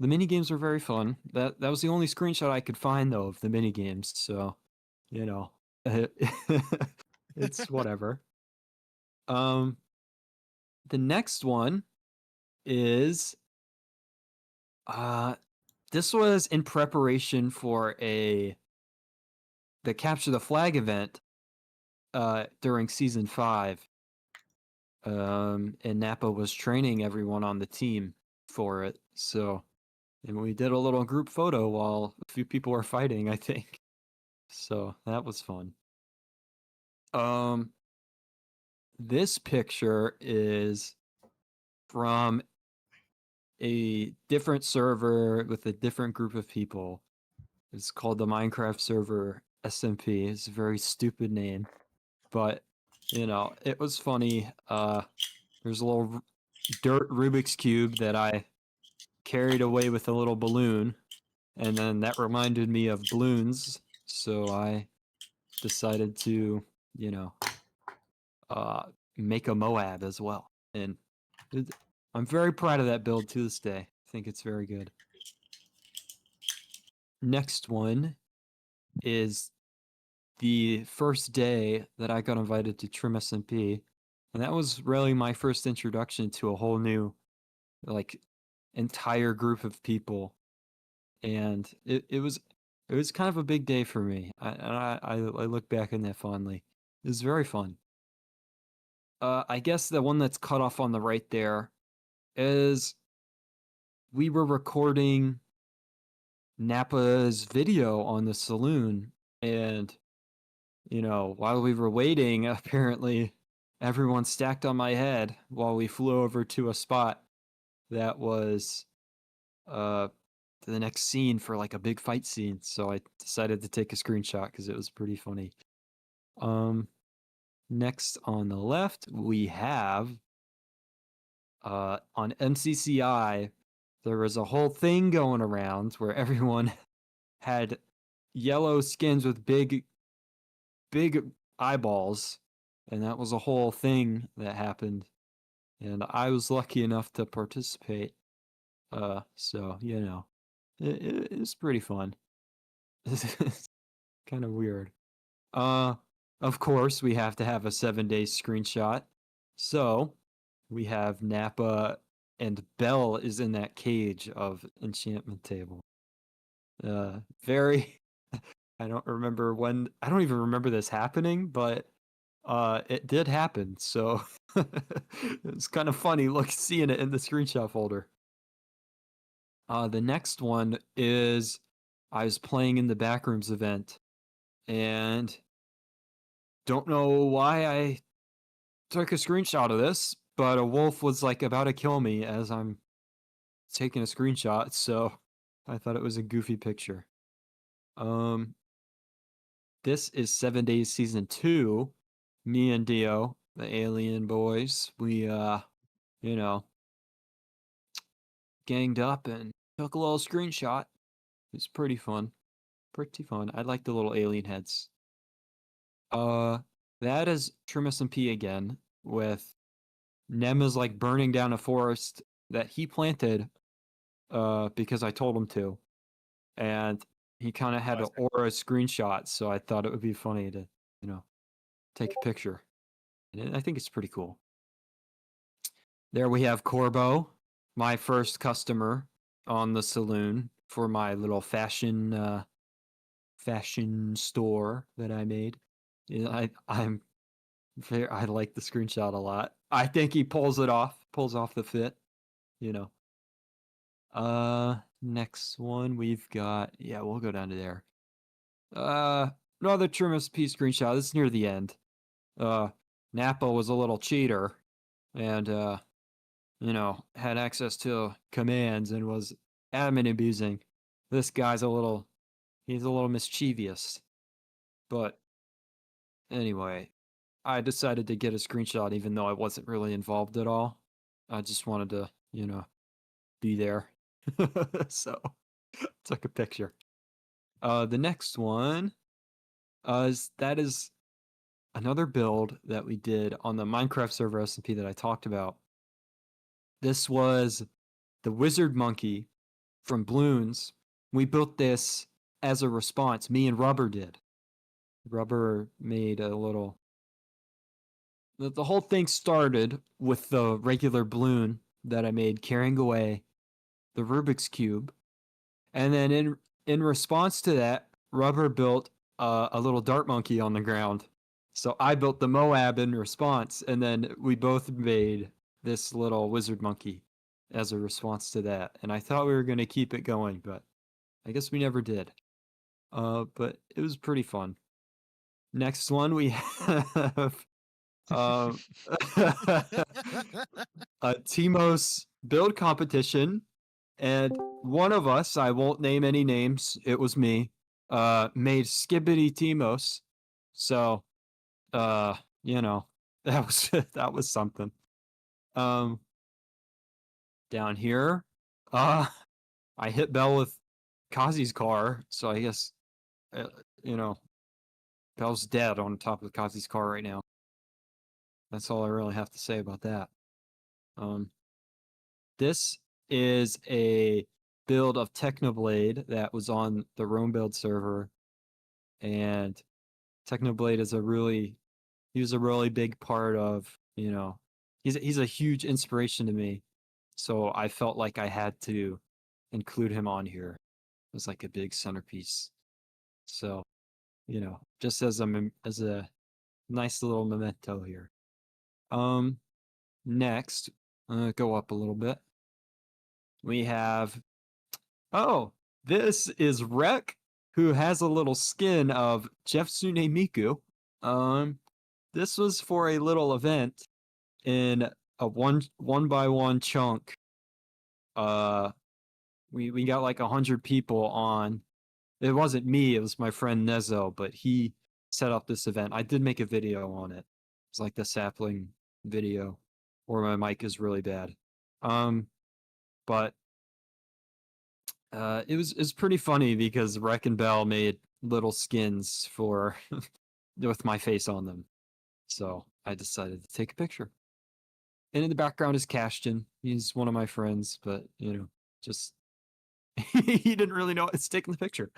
The mini games were very fun. That was the only screenshot I could find though of the mini games, so it's whatever. The next one is this was in preparation for the Capture the Flag event during season 5. And Napa was training everyone on the team for it. And we did a little group photo while a few people were fighting, I think. So that was fun. This picture is from a different server with a different group of people. It's called the Minecraft server SMP. It's a very stupid name, but it was funny. There's a little dirt Rubik's Cube that I carried away with a little balloon, and then that reminded me of balloons, so I decided to, make a Moab as well. And I'm very proud of that build to this day. I think it's very good. Next one is the first day that I got invited to Trim SMP, and that was really my first introduction to a whole new, entire group of people, and it was kind of a big day for me. I look back on that fondly. It was very fun. I guess the one that's cut off on the right there is we were recording Napa's video on the saloon, and while we were waiting, apparently everyone stacked on my head while we flew over to a spot that was the next scene for like a big fight scene. So I decided to take a screenshot because it was pretty funny. Next on the left, we have on MCCI, there was a whole thing going around where everyone had yellow skins with big eyeballs, and that was a whole thing that happened. And I was lucky enough to participate. So it was pretty fun. It's kind of weird. Of course, we have to have a 7-day screenshot. So we have Napa, and Belle is in that cage of enchantment table. Very. I don't even remember this happening, but it did happen. So it's kind of funny seeing it in the screenshot folder. The next one is I was playing in the Backrooms event, and don't know why I took a screenshot of this, but a wolf was about to kill me as I'm taking a screenshot, so I thought it was a goofy picture. This is 7 Days Season 2. Me and Dio, the alien boys, we ganged up and took a little screenshot. It's pretty fun. I like the little alien heads. That is Trim SMP again, with Nem is burning down a forest that he planted because I told him to. And he kind of had an aura screenshot, so I thought it would be funny to, take a picture. And I think it's pretty cool. There we have Corbo, my first customer on the saloon for my little fashion fashion store that I made. I like the screenshot a lot. I think he pulls off the fit, you know. Next one we've got, yeah, we'll go down to there. Another Trim SP screenshot. This is near the end. Nappa was a little cheater and, had access to commands and was admin abusing. This guy's he's a little mischievous. But anyway, I decided to get a screenshot even though I wasn't really involved at all. I just wanted to, be there. So, took a picture. The next one is another build that we did on the Minecraft server SMP that I talked about. This was the Wizard Monkey from Bloons. We built this as a response. Me and Rubber did. Rubber made a little. The whole thing started with the regular balloon that I made carrying away the Rubik's Cube. And then in response to that, Rubber built a little dart monkey on the ground. So I built the Moab in response, and then we both made this little wizard monkey as a response to that. And I thought we were going to keep it going, but I guess we never did. But it was pretty fun. Next one we have a Timos build competition, and one of us, I won't name any names, it was me, made Skibbity Timos. So, that was that was something. Down here, I hit Bell with Kazi's car, so I guess, Bell's dead on top of Kazi's car right now. That's all I really have to say about that. This is a build of Technoblade that was on the Rome build server, and Technoblade is he was a really big part of, he's a huge inspiration to me. So I felt like I had to include him on here. It was like a big centerpiece. So, just as a nice little memento here. Next, go up a little bit. We have, this is Rek, who has a little skin of Jefsune Miku. This was for a little event in a one by one chunk. We got like 100 people on. It wasn't me, it was my friend Nezo, but he set up this event. I did make a video on it. It's like the sapling video where my mic is really bad. But it was pretty funny because Rek and Bell made little skins for with my face on them. So I decided to take a picture. And in the background is Cashton. He's one of my friends, but just he didn't really know what to stick in the picture.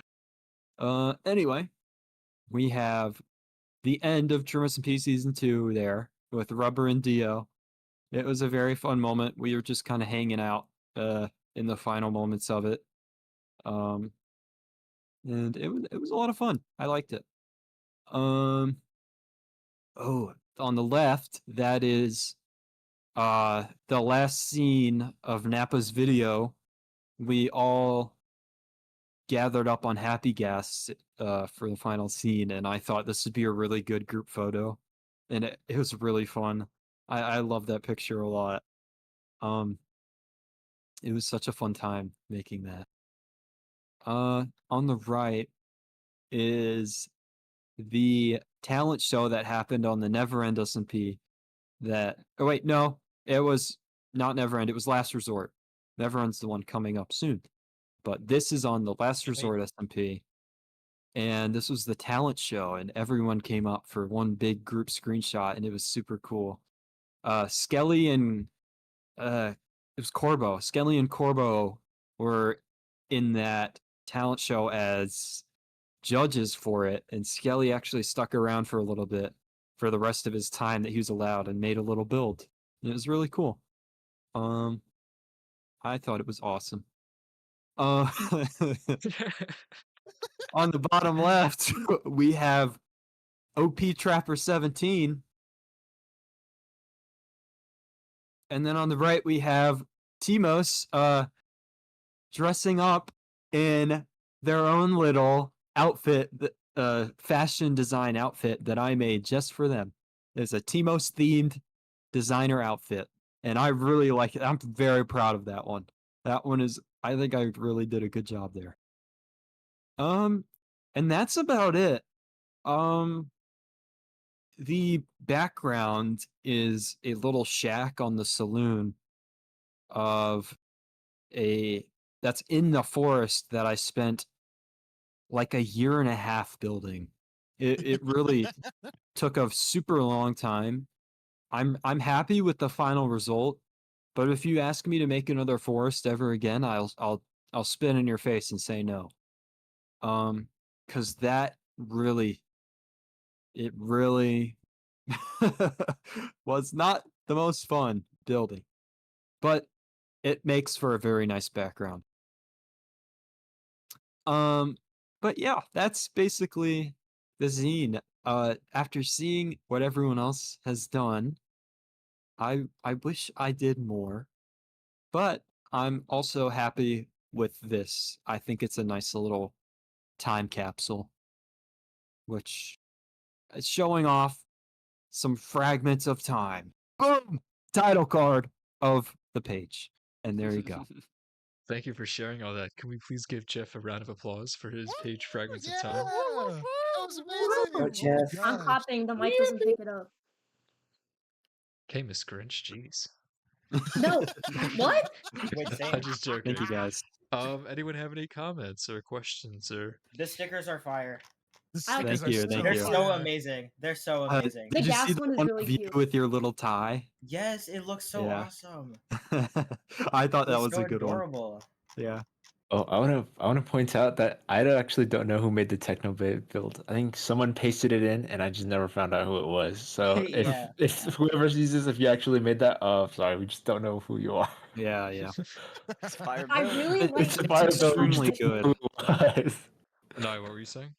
Anyway, we have the end of Trim SMP Season 2 there with Rubber and Dio. It was a very fun moment. We were just kind of hanging out in the final moments of it. And it was a lot of fun. I liked it. On the left, that is the last scene of Nappa's video. We all gathered up on Happy Gas for the final scene, and I thought this would be a really good group photo, and it was really fun. I love that picture a lot. It was such a fun time making that. On the right is the talent show that happened on the Neverend SMP. It was not Neverend, it was Last Resort. Neverend's the one coming up soon. But this is on the Last Resort SMP. And this was the talent show, and everyone came up for one big group screenshot, and it was super cool. Skelly and it was Corbo. Skelly and Corbo were in that talent show as judges for it, and Skelly actually stuck around for a little bit for the rest of his time that he was allowed and made a little build. And it was really cool. I thought it was awesome. on the bottom left, we have OP Trapper 17. And then on the right, we have Timos dressing up in their own little outfit, fashion design outfit that I made just for them. It's a Timos themed designer outfit. And I really like it. I'm very proud of that one. That one is, I think I really did a good job there. And that's about it. The background is a little shack on the saloon of that's in the forest that I spent like a year and a half building. It really took a super long time. I'm happy with the final result, but if you ask me to make another forest ever again, I'll spit in your face and say no. Because that really was not the most fun building, but it makes for a very nice background. But yeah, that's basically the zine. After seeing what everyone else has done, I wish I did more, but I'm also happy with this. I think it's a nice little time capsule, which is showing off some fragments of time. Boom! Title card of the page. And there you go. Thank you for sharing all that. Can we please give Jeff a round of applause for his page fragments of Yeah, time? that was amazing. Go, Oh my Jeff. I'm gosh. clapping. The mic doesn't pick it up. Okay, Miss Grinch, jeez. No. What? Wait, I'm same. just joking. Thank you guys. Anyone have any comments or questions or? The stickers are fire. The I like stickers Thank are you, so thank They're you. so fire. amazing. They're so amazing. The Did you see gas the one is one really of you cute. with your little tie? Yes, it looks so Yeah. awesome. I thought that It's was so a good one. adorable. Yeah. Oh, I wanna point out that actually don't know who made the Technoblade build. I think someone pasted it in, and I just never found out who it was. So Yeah, if yeah. whoever sees this, if you actually made that, sorry, we just don't know who you are. Yeah, yeah. It's fire I build. really like It's a the fire build. We just extremely didn't know good. who it was. No, what were you saying?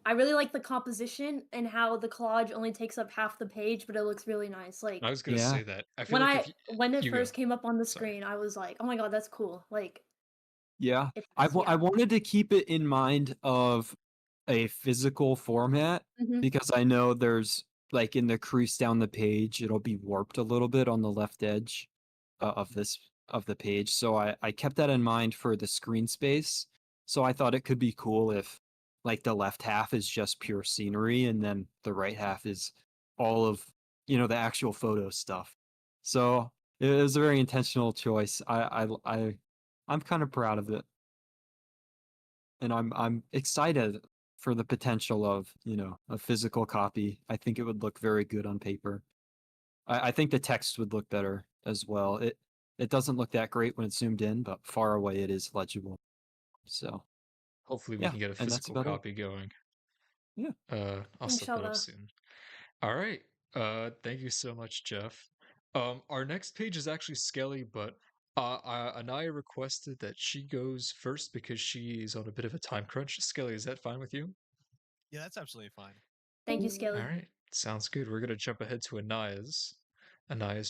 I really like the composition and how the collage only takes up half the page, but it looks really nice. Like I was gonna Yeah. say that. I feel like if when it you go, first came up on the sorry. screen, I was like, "Oh my god, that's cool!" Like, Yeah. it's I wanted to keep it in mind of a physical format Mhm. because I know there's like in the crease down the page, it'll be warped a little bit on the left edge of the page. So I kept that in mind for the screen space. So I thought it could be cool if like the left half is just pure scenery and then the right half is all of, the actual photo stuff. So it was a very intentional choice. I'm kind of proud of it. And I'm excited for the potential of, a physical copy. I think it would look very good on paper. I think the text would look better as well. It doesn't look that great when it's zoomed in, but far away it is legible. So Hopefully we yeah, can get a and that's physical about it. copy going. Yeah. I'll set that up Inshallah. soon. All right. Thank you so much, Jeff. Our next page is actually Skelly, but Anaya requested that she goes first because she's on a bit of a time crunch. Skelly, is that fine with you? Yeah, that's absolutely fine. Thank you, All Skelly. right, sounds good. We're gonna jump ahead to Anaya's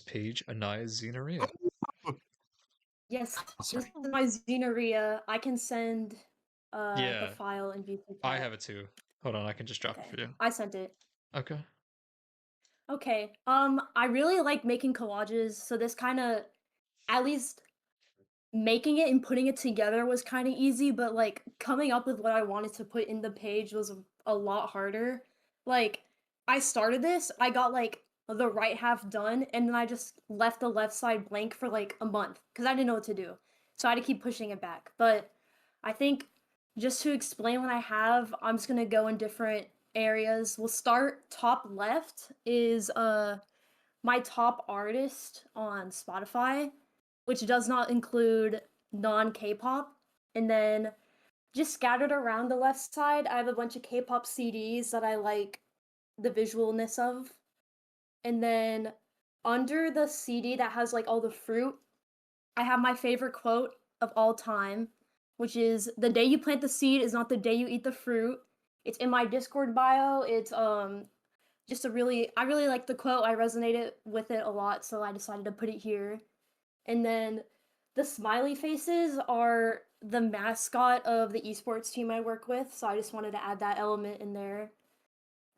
page, Anaya's Zineria. Yes, this Sorry. is my Xenaria. I can send the Yeah, file in VC I chat. have it too. Hold on, I can just drop it Okay, for you. I sent it. Okay. Okay. I really like making collages, so this kind of, at least making it and putting it together was kind of easy, but like coming up with what I wanted to put in the page was a lot harder. Like, I started this, I got like the right half done, and then I just left the left side blank for like a month because I didn't know what to do. So I had to keep pushing it back. But I think just to explain what I have, I'm just gonna go in different areas. We'll start top left is my top artist on Spotify, which does not include non K-pop. And then just scattered around the left side, I have a bunch of K-pop CDs that I like the visualness of. And then under the CD that has like all the fruit, I have my favorite quote of all time, which is the day you plant the seed is not the day you eat the fruit. It's in my Discord bio. It's just I really like the quote. I resonated with it a lot, so I decided to put it here. And then the smiley faces are the mascot of the esports team I work with, so I just wanted to add that element in there.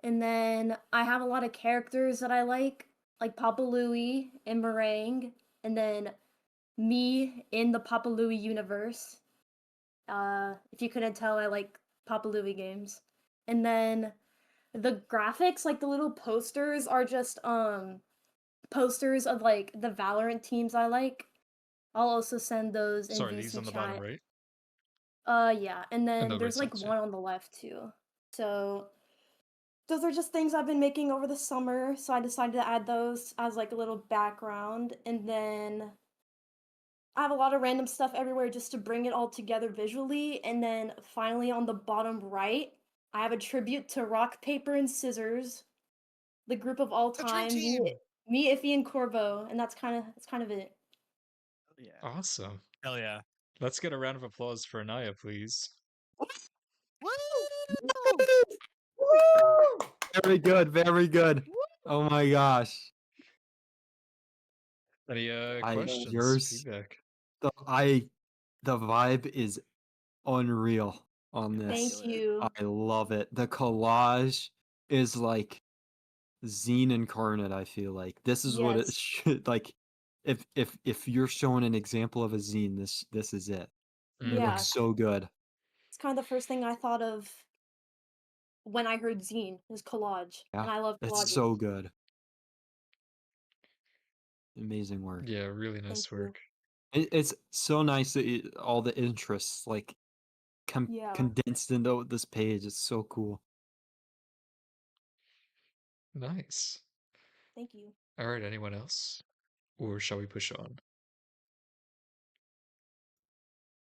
And then I have a lot of characters that I like Papa Louie and Meringue, and then me in the Papa Louie universe. If you couldn't tell, I like Papa Louie games. And then the graphics, like the little posters, are just posters of like the Valorant teams I like. I'll also send those in Sorry, these VC on the bottom chat. right Yeah, and and then the right there's like sides. one on the left too. So those are just things I've been making over the summer, so I decided to add those as like a little background. And then I have a lot of random stuff everywhere just to bring it all together visually. And then finally on the bottom right, I have a tribute to Rock, Paper, and Scissors, the group of all The dream time, team. me, Iffy, and Corvo, and that's kind of it. Yeah. Awesome. Hell yeah. Let's get a round of applause for Anaya, please. Woo! Very good, very good. Oh my gosh. Any I questions, yours feedback? the vibe is unreal on this. Thank you. I love it. The collage is like Zine incarnate, I feel like. This is what it Yes. should like if you're showing an example of a zine, this is it. It Mhm. Yeah. looks so good. It's kind of the first thing I thought of when I heard zine is collage, Yeah. and I love It's collages. so good. Amazing work. Yeah, really Thank nice you. work. It's so nice that all the interests like Yeah. condensed into this page. It's so cool. Nice. Thank you. All right, anyone else? Or shall we push on?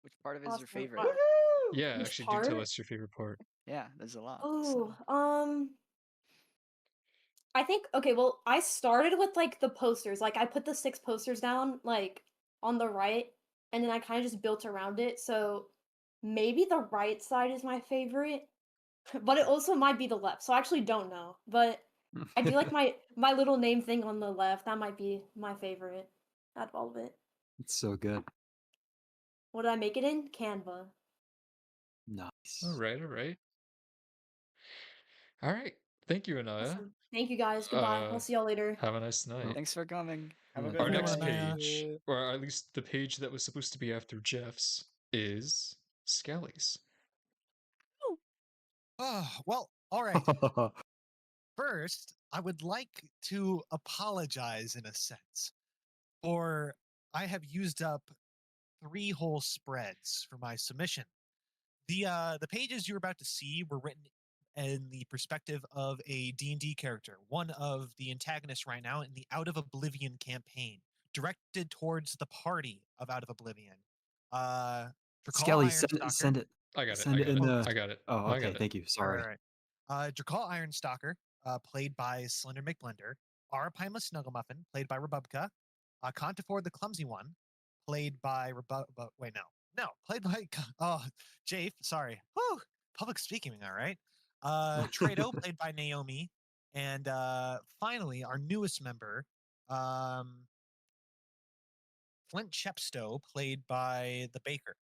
Which part of it is your Awesome. favorite? Yeah, Which actually do tell part? us your favorite part. Yeah, there's a lot. Oh, so. I think okay, well, I started with like the posters. Like I put the 6 posters down like on the right and then I kind of just built around it. So maybe the right side is my favorite, but it also might be the left. So I actually don't know. But I do like my little name thing on the left. That might be my favorite out of all of it. It's so good. What did I make it in? Canva. Nice. All right, all right. All right. Thank you, Anaya. Awesome. Thank you guys. Goodbye. I'll see y'all later. Have a nice night. Thanks for coming. Have a Yeah, good Our thank next you. Anaya. page, or at least the page that was supposed to be after Jeff's, is Skelly's. Oh, well, all right. First, I would like to apologize in a sense, for I have used up 3 whole spreads for my submission. The pages you're about to see were written in the perspective of a D&D character, one of the antagonists right now in the Out of Oblivion campaign, directed towards the party of Out of Oblivion. Drakal Skelly, Ironstalker. send it. I got it. Send I it got in it. the. I got it. Oh, I okay. got it. Thank you. Sorry. Right. Drakal Ironstalker, played by Slender McBlender. Arapaima Snugglemuffin, played by Rebubka. Contifor the Clumsy One, played by wait, no, played by Jafe. Sorry, whoo, public speaking. All right. Trado, played by Naomi, and finally our newest member, Flint Chepstow, played by the Baker.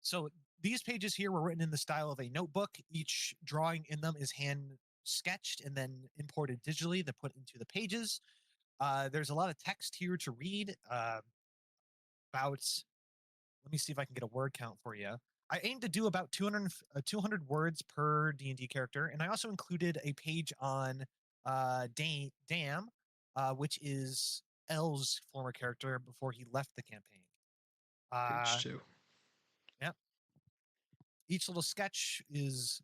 So these pages here were written in the style of a notebook. Each drawing in them is hand sketched and then imported digitally, then put into the pages. There's a lot of text here to read about. Let me see if I can get a word count for you. I aim to do about 200 words per D&D character, and I also included a page on Dam, which is L's former character before he left the campaign. Page 2. Yep. Each little sketch is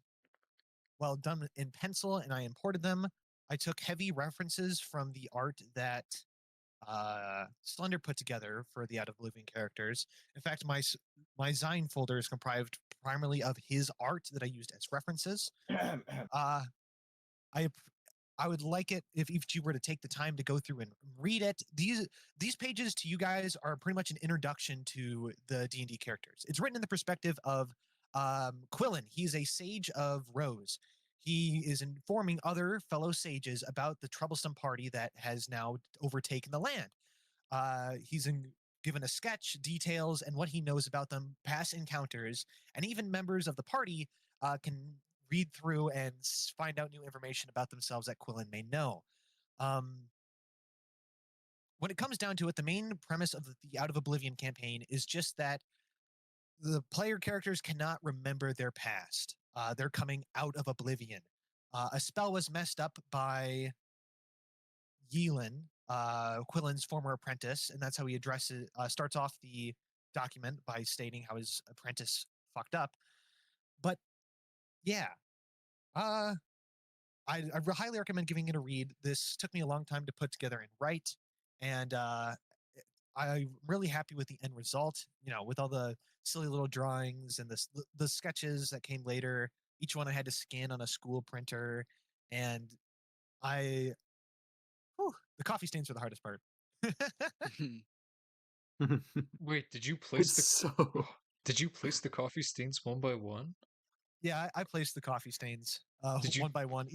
well done in pencil, and I imported them. I took heavy references from the art that Slender put together for the Out of Oblivion characters. In fact, my Zine folder is comprised primarily of his art that I used as references. I I would like it if you were to take the time to go through and read it. These pages to you guys are pretty much an introduction to the D&D characters. It's written in the perspective of Quillen. He's a sage of Rose. He is informing other fellow sages about the troublesome party that has now overtaken the land. Given a sketch, details, and what he knows about them, past encounters, and even members of the party can read through and find out new information about themselves that Quillen may know. When it comes down to it, the main premise of the Out of Oblivion campaign is just that the player characters cannot remember their past. They're coming out of oblivion. A spell was messed up by Yeelan, Quillen's former apprentice, and that's how he addresses starts off the document by stating how his apprentice fucked up. But yeah, I highly recommend giving it a read. This took me a long time to put together and write, and I'm really happy with the end result. With all the silly little drawings and the sketches that came later. Each one I had to scan on a school printer, and the coffee stains were the hardest part. Wait, did you place It's the so. did you place the coffee stains one by one? Yeah, I placed the coffee stains Did you? one by one.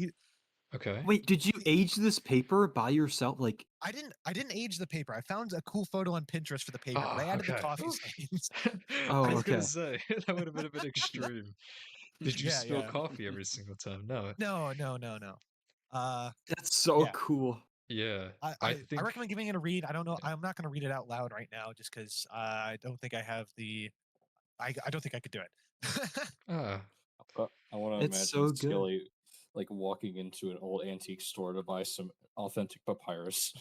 Okay. Wait, did you age this paper by yourself? Like, I didn't age the paper. I found a cool photo on Pinterest for the paper, but Oh, I added the okay. coffee stains. oh, I was gonna okay. say that would have been a bit extreme. Did you Yeah, spill yeah. coffee every single time? No. No. That's so Yeah. cool. Yeah, I I think recommend giving it a read. I don't know. I'm not going to read it out loud right now, just because I don't think I have the. I don't think I could do it. ah, I want to It's imagine so good. Skelly like walking into an old antique store to buy some authentic papyrus.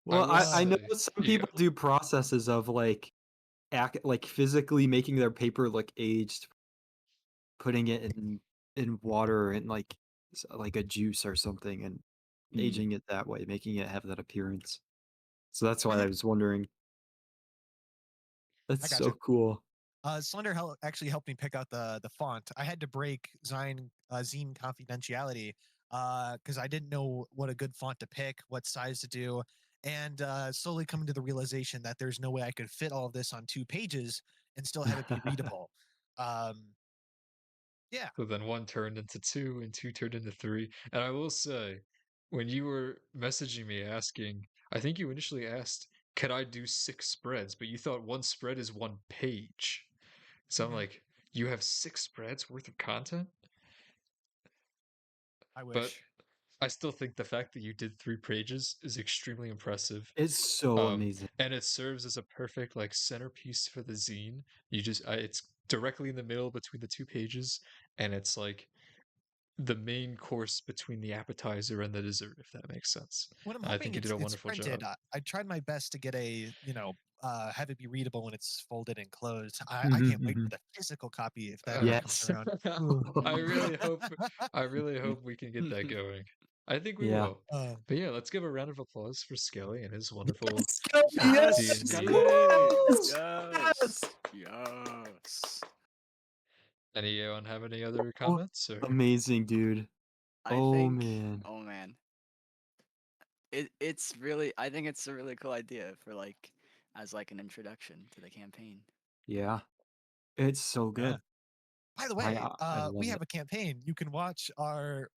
Well, will I know say, some you people do processes of like physically making their paper look aged, putting it in water and like a juice or something, and aging it that way, making it have that appearance. So that's why I was wondering. I That's gotcha. so cool. Slender actually helped me pick out the font. I had to break Zine confidentiality because I didn't know what a good font to pick, what size to do, and slowly coming to the realization that there's no way I could fit all of this on 2 pages and still have it be readable. Yeah. So then one turned into two, and two turned into three. And I will say, when you were messaging me asking, I think you initially asked, could I do 6 spreads? But you thought one spread is 1 page. So I'm like, you have 6 spreads worth of content? I But wish. I still think the fact that you did 3 pages is extremely impressive. It's so amazing. And it serves as a perfect like centerpiece for the zine. It's directly in the middle between the 2 pages, and it's like the main course between the appetizer and the dessert, if that makes sense. When I'm I hoping think you did a it's wonderful printed, job. I tried my best to get have it be readable when it's folded and closed. I can't wait for the physical copy if that ever comes Yes. around. I really hope we can get that going. I think we Yeah. will. But yeah, let's give a round of applause for Skelly and his wonderful Yes, D&D. Skelly! Yes! Yes. Anyone have any other Oh, comments? Or? amazing, dude. I Oh think. man. Oh man. It's really. I think it's a really cool idea for as an introduction to the campaign. Yeah. It's so good. Yeah. By the way, I love we it. have a campaign. You can watch our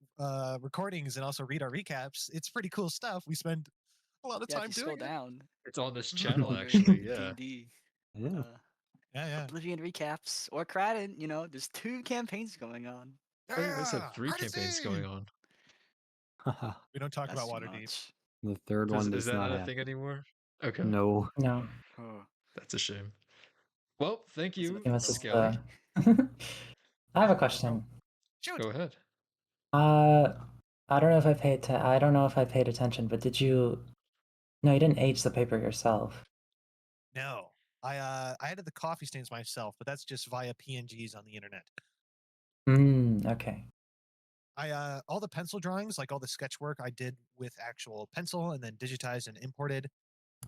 recordings and also read our recaps. It's pretty cool stuff. We spend a lot of Yeah, if time you scroll doing it. down, It's on this look channel, over actually. Yeah. D&D. Yeah. Yeah. Oblivion recaps or Kraden. There's 2 campaigns going on. Oh, you guys have Yeah, 3 campaigns going on. We don't talk That's about too Waterdeep. much. The third one Is does that not not a happen. thing anymore? Okay. No. No. Oh, That's a shame. Well, thank it's you, a Must just, Skelly. I have a question. Shoot. Go ahead. I don't know if I don't know if I paid attention, but did you? No, you didn't age the paper yourself. No. I added the coffee stains myself, but that's just via PNGs on the internet. Okay. All the pencil drawings, like all the sketch work, I did with actual pencil and then digitized and imported.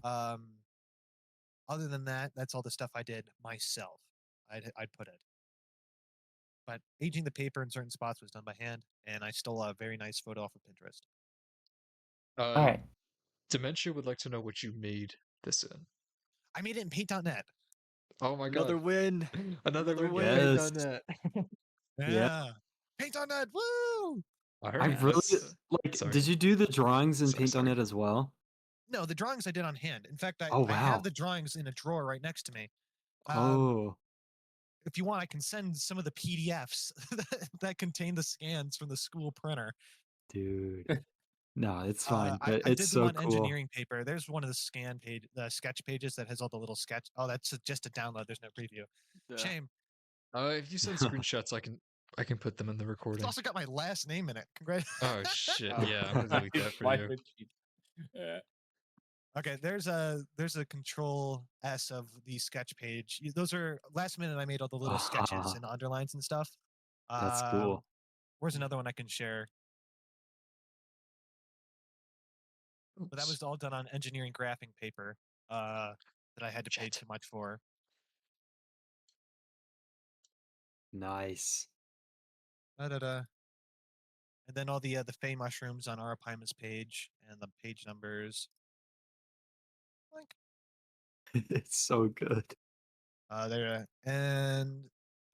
Other than that, that's all the stuff I did myself. I'd put it. but aging the paper in certain spots was done by hand, and I stole a very nice photo off of Pinterest. All right. Dementia would like to know what you made this in. I made it in Paint.net. Oh my Another god. win. Another win with Yes. Paint.net. Yeah. Paint.net. Woo! I I heard really that's like. sorry. Did you do the drawings in Sorry, sorry. Paint.net as well? No, the drawings I did on hand. In fact, Oh, I wow. have the drawings in a drawer right next to me. Oh, If you want, I can send some of the PDFs that contain the scans from the school printer. dude. No, it's fine. I But did it's them so on cool. engineering paper. There's one of the sketch pages that has all the little sketch. Oh, that's just a download. There's no preview. Yeah. Shame. If you send screenshots, I can put them in the It's recording. also got my last name in it. Congrats. Oh shit! Oh, Yeah, I'm gonna delete that for why you. would you- Okay, there's a Control S of the sketch page. Those are last minute. I made all the little sketches Ah, and underlines and stuff. that's cool. Where's another one I can share? But that Oops. was all done on engineering graphing paper that I had to pay Shit. too much for. Nice. Da-da-da. And then all the Fey mushrooms on Arapima's page and the page numbers. Like It's so good. there and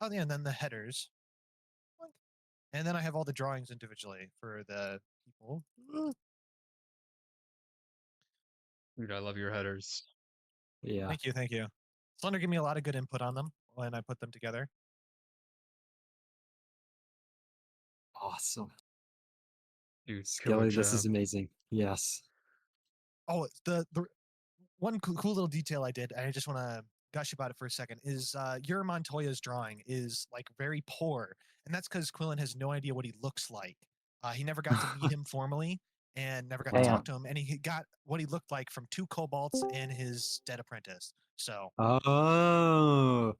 oh yeah, and then the headers. Like, and then I have all the drawings individually for the people. Dude, I love your headers. Yeah. Thank you, thank you. Slender gave me a lot of good input on them when I put them together. Awesome. Dude, killer Skelly, this is job. amazing. Yes. Oh, the one cool little detail I did, and I just want to gush about it for a second, is your Montoya's drawing is like very poor, and that's because Quillen has no idea what he looks like. He never got to meet him formally, and never got to Damn. talk to him, and he got what he looked like from 2 kobolds and his dead apprentice. So Oh,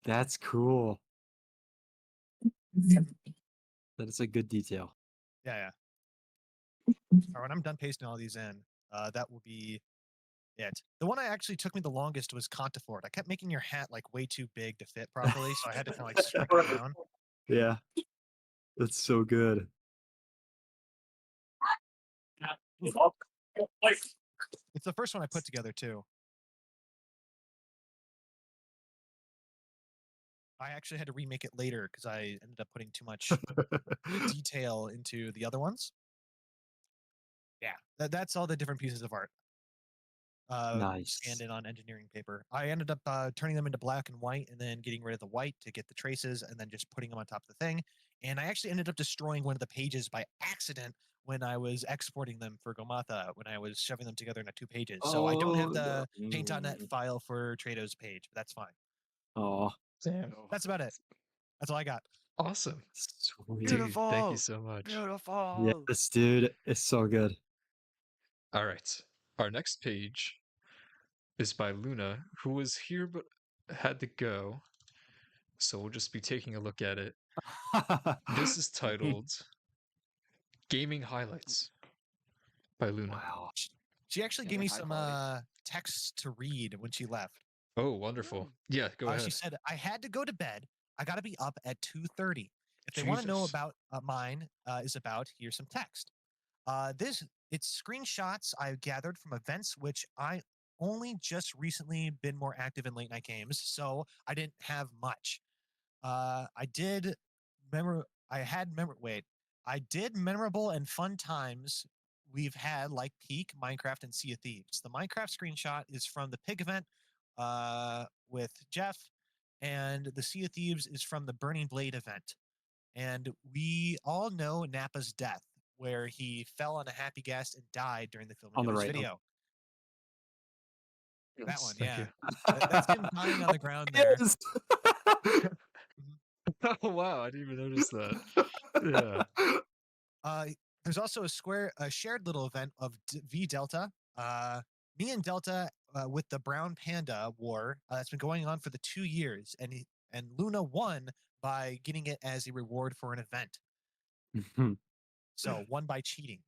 that's cool. That is a good detail. yeah. All right, when I'm done pasting all these in, that will be it. The one I actually took me the longest was Contafort. I kept making your hat like way too big to fit properly, so I had to kind of like shrink it down. Yeah. That's so good. It's the first one I put together too. I actually had to remake it later because I ended up putting too much detail into the other ones. Yeah, that's all the different pieces of art. Nice. Scanned in on engineering paper. I ended up turning them into black and white and then getting rid of the white to get the traces and then just putting them on top of the thing. And I actually ended up destroying one of the pages by accident when I was exporting them for Gomatha, when I was shoving them together into 2 pages. So I don't have Oh, the no. Paint.net file for Trado's page, but that's fine. Oh, Damn. That's about it. That's all I got. Awesome. sweet. Dude, thank you so much. Beautiful. Yes, dude. It's so good. All right. Our next page is by Luna, who was here but had to go. So we'll just be taking a look at it. This is titled Gaming Highlights by Luna. Wow. She actually Yeah, gave they're me high some quality. texts to read when she left. Oh, wonderful. Yeah, go She ahead. said, "I had to go to bed. I got to be up at 2:30. If they want to know Jesus. about mine is about, here's some text. It's screenshots I gathered from events which I only just recently been more active in late night games, so I didn't have much. I did memor I had memor wait. I did memorable and fun times we've had like Peak, Minecraft, and Sea of Thieves. The Minecraft screenshot is from the Pig event with Jeff, and the Sea of Thieves is from the Burning Blade event. And we all know Nappa's death, where he fell on a happy guest and died during the filming On of the his right one. video. That Yes, one, thank yeah. you. That's him dying on the ground there. Yes. Oh wow, I didn't even notice that. Yeah. There's also a shared little event of V Delta. Me and Delta with the Brown Panda War that's been going on for the 2 years, and Luna won by getting it as a reward for an event. So won by cheating.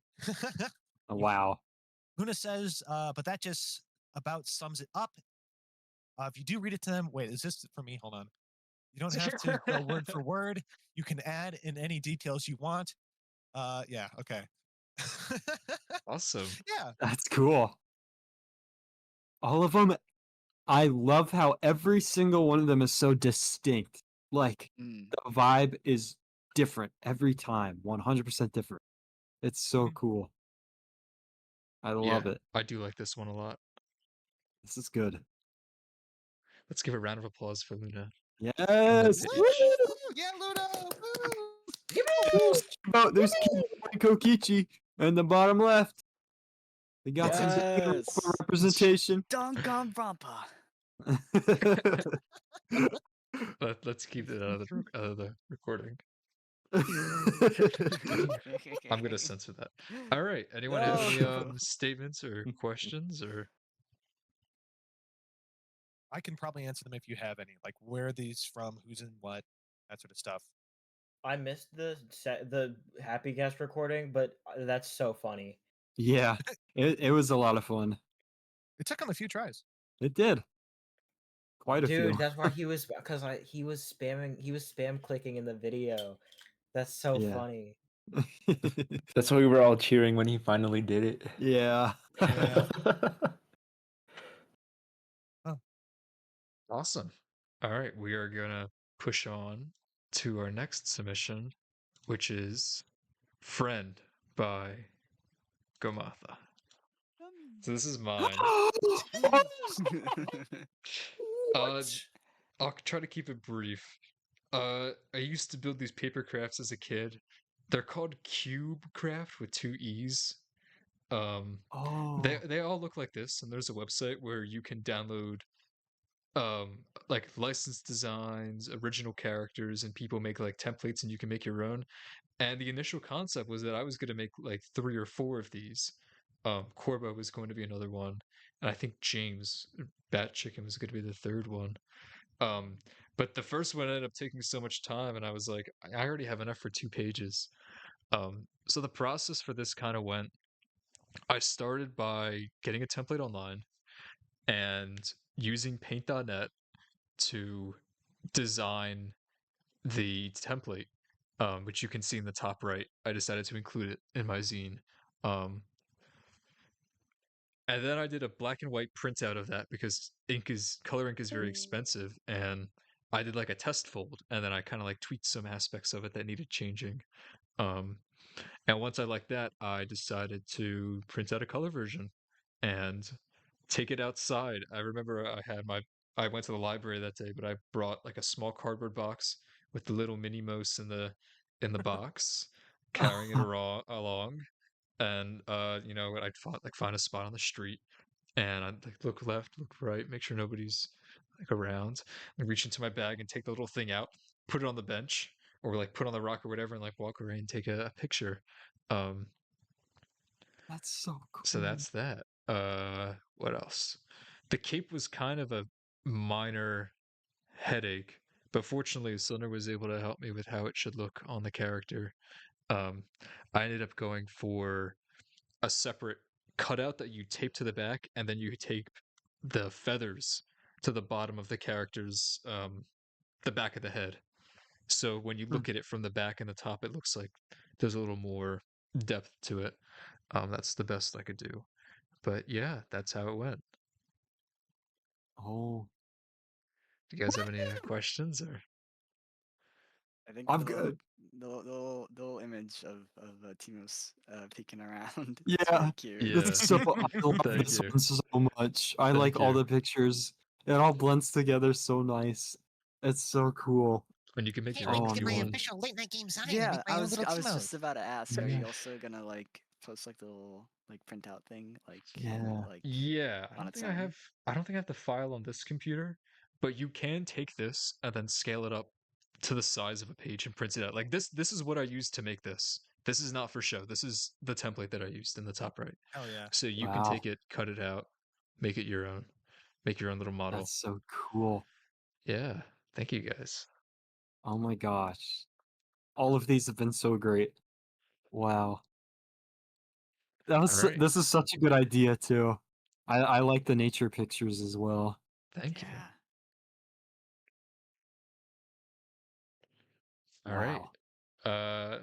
Wow. Luna says, but that just about sums it up. If you do read it to them, wait, is this for me? Hold on. You don't have to go word for word. You can add in any details you want. Yeah, okay. Awesome. Yeah. That's cool. All of them. I love how every single one of them is so distinct. Like Mm. the vibe is different every time, 100% different. It's so cool. I love Yeah, it. I do like this one a lot. This is good. Let's give a round of applause for Luna. Yes. page. Woo! Yeah, Luna! Woo! There's Kibo and Kokichi in the bottom left. They got some Yes. representation. Dunk on Rampa. Let's keep it out of the recording. I'm gonna censor that. All right. Anyone have any No. statements or questions or? I can probably answer them if you have any. Like, where are these from? Who's in what? That sort of stuff. I missed the Happy Guest recording, but that's so funny. Yeah, it was a lot of fun. It took him a few tries. It did. Quite a Dude, few. that's why he was he was spam clicking in the video. That's so Yeah. funny. That's why we were all cheering when he finally did it. Yeah. Yeah. Awesome. All right, we are gonna push on to our next submission, which is "Friend" by Gomatha. So this is mine. I'll try to keep it brief. I used to build these paper crafts as a kid. They're called Cube Craft with 2 E's. Oh. They all look like this, and there's a website where you can download like licensed designs, original characters, and people make like templates and you can make your own. And the initial concept was that I was going to make like 3 or 4 of these. Corbo was going to be another one, and I think James Bat Chicken was going to be the third one. But the first one ended up taking so much time, and I was like, I already have enough for 2 pages. So the process for this kind of went. I started by getting a template online and using paint.net to design the template, which you can see in the top right. I decided to include it in my zine. And then I did a black and white printout of that because color ink is very expensive, and I did like a test fold, and then I kind of like tweaked some aspects of it that needed changing. And once I liked that, I decided to print out a color version and take it outside. I remember I went to the library that day, but I brought like a small cardboard box with the little Minnie Mouse in the box, carrying it along. And I'd find a spot on the street, and I'd like look left, look right, make sure nobody's like around, and reach into my bag and take the little thing out, put it on the bench, or like put on the rock or whatever, and like walk away and take a picture. Um, That's so cool. so that's that. What else? The cape was kind of a minor headache, but fortunately, Slender was able to help me with how it should look on the character. I ended up going for a separate cutout that you tape to the back, and then you tape the feathers to the bottom of the character's the back of the head. So when you look at it from the back and the top, it looks like there's a little more depth to it. That's the best I could do. But yeah, that's how it went. Oh. Do you guys have any questions or? I think I'm the good. little image of Timos peeking around. It's Yeah. very cute. Yeah. It's so I love Thank this you. one so much. I Thank like all you. the pictures. It all blends together so nice. It's so cool. And you can make Hey, your wait own to if get you my want. official late night game Zine and Yeah, make my own little I was Timo. just about to ask. Are Yeah. you also gonna like post like the little like printout thing Yeah. like Yeah, on its own? I don't think I have the file on this computer, but you can take this and then scale it up to the size of a page and print it out. Like this is what I used to make this. This is not for show. This is the template that I used in the top right. Hell yeah. So you can Wow. take it, cut it out, make it your own. Make your own little model. That's so cool. Yeah. Thank you guys. Oh my gosh. All of these have been so great. Wow. All right. This is such a good idea too. I like the nature pictures as well. Thank you. Yeah. All right. Wow.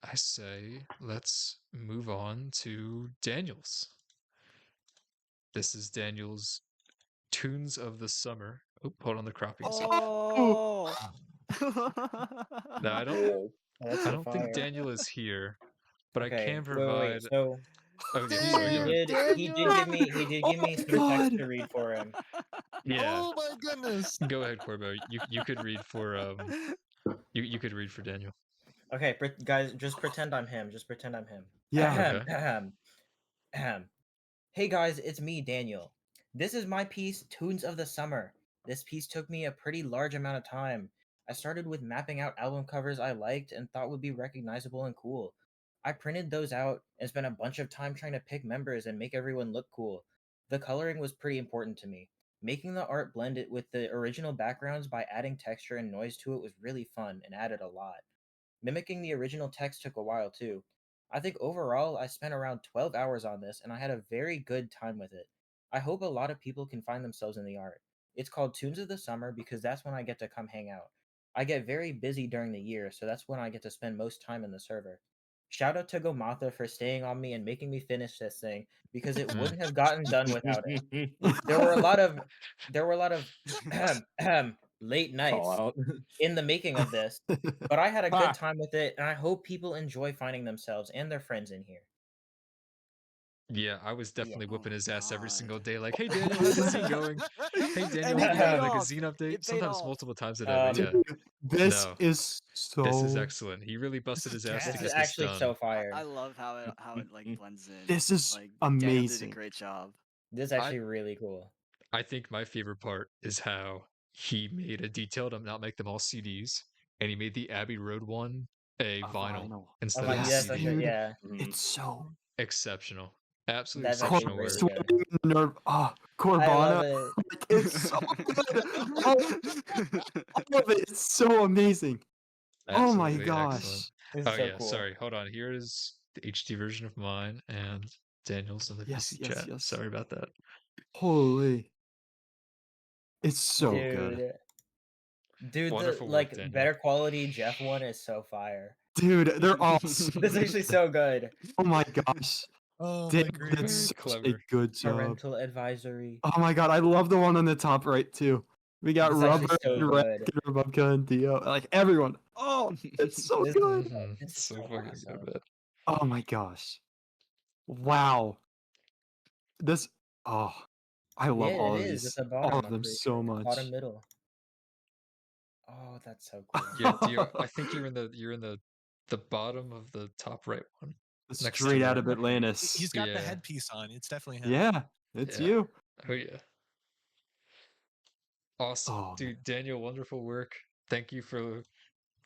I say let's move on to Daniel's. This is Daniel's Tunes of the Summer. Oh, hold on, the crappies. Oh. No, I don't. Oh, that's I so don't think fire. Daniel is here, but I Okay, can wait. provide. So Oh yeah, Dang sorry. he Go ahead. it, did Daniel! give me some text to read for him. Yeah, Oh my goodness. go ahead, Corbo. You could read for you could read for Daniel. Okay, guys, just pretend I'm him. Just pretend I'm him. Yeah. Okay. Ahem, ahem. Hey guys, it's me, Daniel. This is my piece, Tunes of the Summer. This piece took me a pretty large amount of time. I started with mapping out album covers I liked and thought would be recognizable and cool. I printed those out and spent a bunch of time trying to pick members and make everyone look cool. The coloring was pretty important to me. Making the art blend it with the original backgrounds by adding texture and noise to it was really fun and added a lot. Mimicking the original text took a while too. I think overall I spent around 12 hours on this and I had a very good time with it. I hope a lot of people can find themselves in the art. It's called Tunes of the Summer because that's when I get to come hang out. I get very busy during the year, so that's when I get to spend most time in the server. Shout out to Gomatha for staying on me and making me finish this thing because it wouldn't have gotten done without him. There were a lot of late Call nights out. in the making of this, but I had a good Ah. time with it, and I hope people enjoy finding themselves and their friends in here. Yeah, I was Yeah. definitely Oh whipping my his ass every God. single day. Like, hey Daniel, how's the scene going? Hey Daniel, And have it you got paid like a off. zine update? It paid Sometimes off. multiple times a day. But yeah, Dude, this no, is this is so. excellent. He really busted is his ass to This gas. is get this actually done. so I fire. love how it like blends in. This is Like Daniel did a amazing. great job. This is actually really cool. I think my favorite part is how he made a detailed, not make them all CDs, and he made the Abbey Road one a vinyl Oh instead my, of a Yes, that's actually, CD. dude. yeah, It's so. Exceptional, absolutely that's actually exceptional really work. good. Sweating nerve. Oh, I love Corbana. it. Like, it's so good. All of it. It's so amazing. Oh my Absolutely excellent. gosh. This Oh is so yeah, cool. sorry. Hold on. Here is the HD version of mine and Daniel's in the Yes, PC yes, chat. yes. Sorry about that. Holy. It's so good. Dude, the Wonderful work, like Daniel. better quality Jeff one is so fire. Dude, they're all so This is actually so good. Oh my gosh. Oh Daniel my did goodness. Very such a clever. good job. Parental advisory. Oh my god, I love the one on the top right too. We got This is actually Rubber so and Rek good. and Rebecca and Dio. Like everyone. Oh, it's so This, good. this is So so fucking good, awesome. man. Oh my gosh. Wow. This oh I love Yeah, all it of is. At these. the All bottom, of I'm them pretty so sure. much. Bottom middle. Oh, that's so cool. Yeah, Dio, I think you're in the bottom of the top right one. Next Straight to out of Rek. Atlantis. He's got the Yeah. headpiece on. It's definitely him. Yeah, it's Yeah. you. Oh yeah. Awesome. Oh man. Dude, Daniel, wonderful work. Thank you for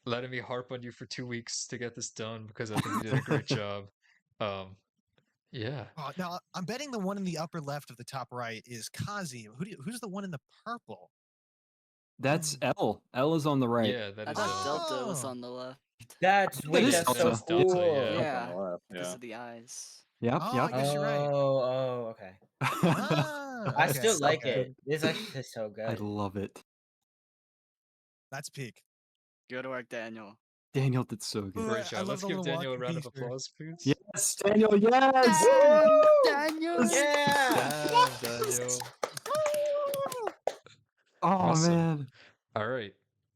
letting me harp on you for 2 weeks to get this done because I think you did a great job. Yeah. Oh, now I'm betting the one in the upper left of the top right is Kazi. Who's the one in the purple? That's L. L is on the right. Yeah, that I is thought L. Delta was Oh. on the left. That's That wait, is that's so That's Delta, cool. yeah. Yeah, On the left, because yeah. of the eyes. Yep, Oh, I yep. guess you're right. Oh, okay. Ah, I okay, still like okay. it. This is actually so I good. love it. That's peak. Good work, Daniel. Daniel did so good. Ooh, Great I job. love Let's the give little Daniel a walking round of piece there. applause, please. Yes, Daniel, yes! Daniel! Yeah. Damn, Daniel. Oh Awesome. man. All right.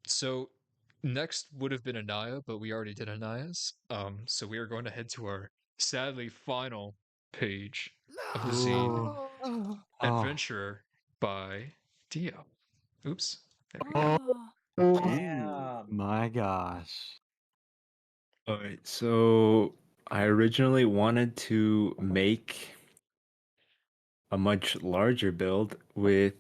So next would have been Anaya, but we already did Anaya's. So we are going to head to our sadly final page of the zine, Oh. Adventurer by Dio. Oops. There we go. Oh Damn. my gosh. All right, so I originally wanted to make a much larger build with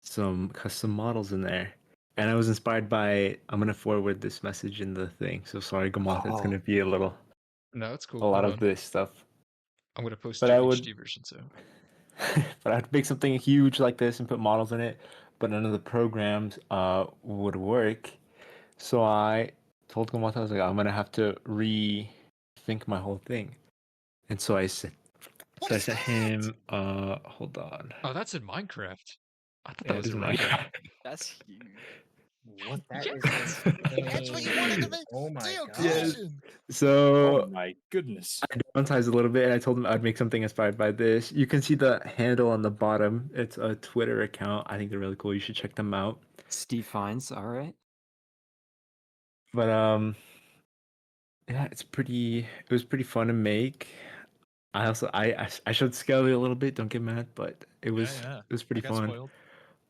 some custom models in there. And I was inspired by, I'm going to forward this message in the thing. So sorry, Gamoth, it's going to be a No, it's cool. lot Hold of on. this stuff. I'm going to post But your I would, HD version, so. but I'd make something huge like this and put models in it, but none of the programs would work. So I told Gamoth, I was like, I'm going to have to rethink my whole thing. And so I said, I sent him, hold on. Oh, that's in Minecraft. I thought Yeah, that it was is in in Render. Minecraft. That's huge. What? That is Yes. insane. That's what you wanted to make. Oh my Dio god. Yes. Collision. So Oh my goodness. I downsized a little bit, and I told him I'd make something inspired by this. You can see the handle on the bottom. It's a Twitter account. I think they're really cool. You should check them out. Steve Fines, all right. But yeah, it's pretty. It was pretty fun to make. I also I showed Skelly a little bit. Don't get mad, but it was Yeah. it was I pretty got fun. spoiled.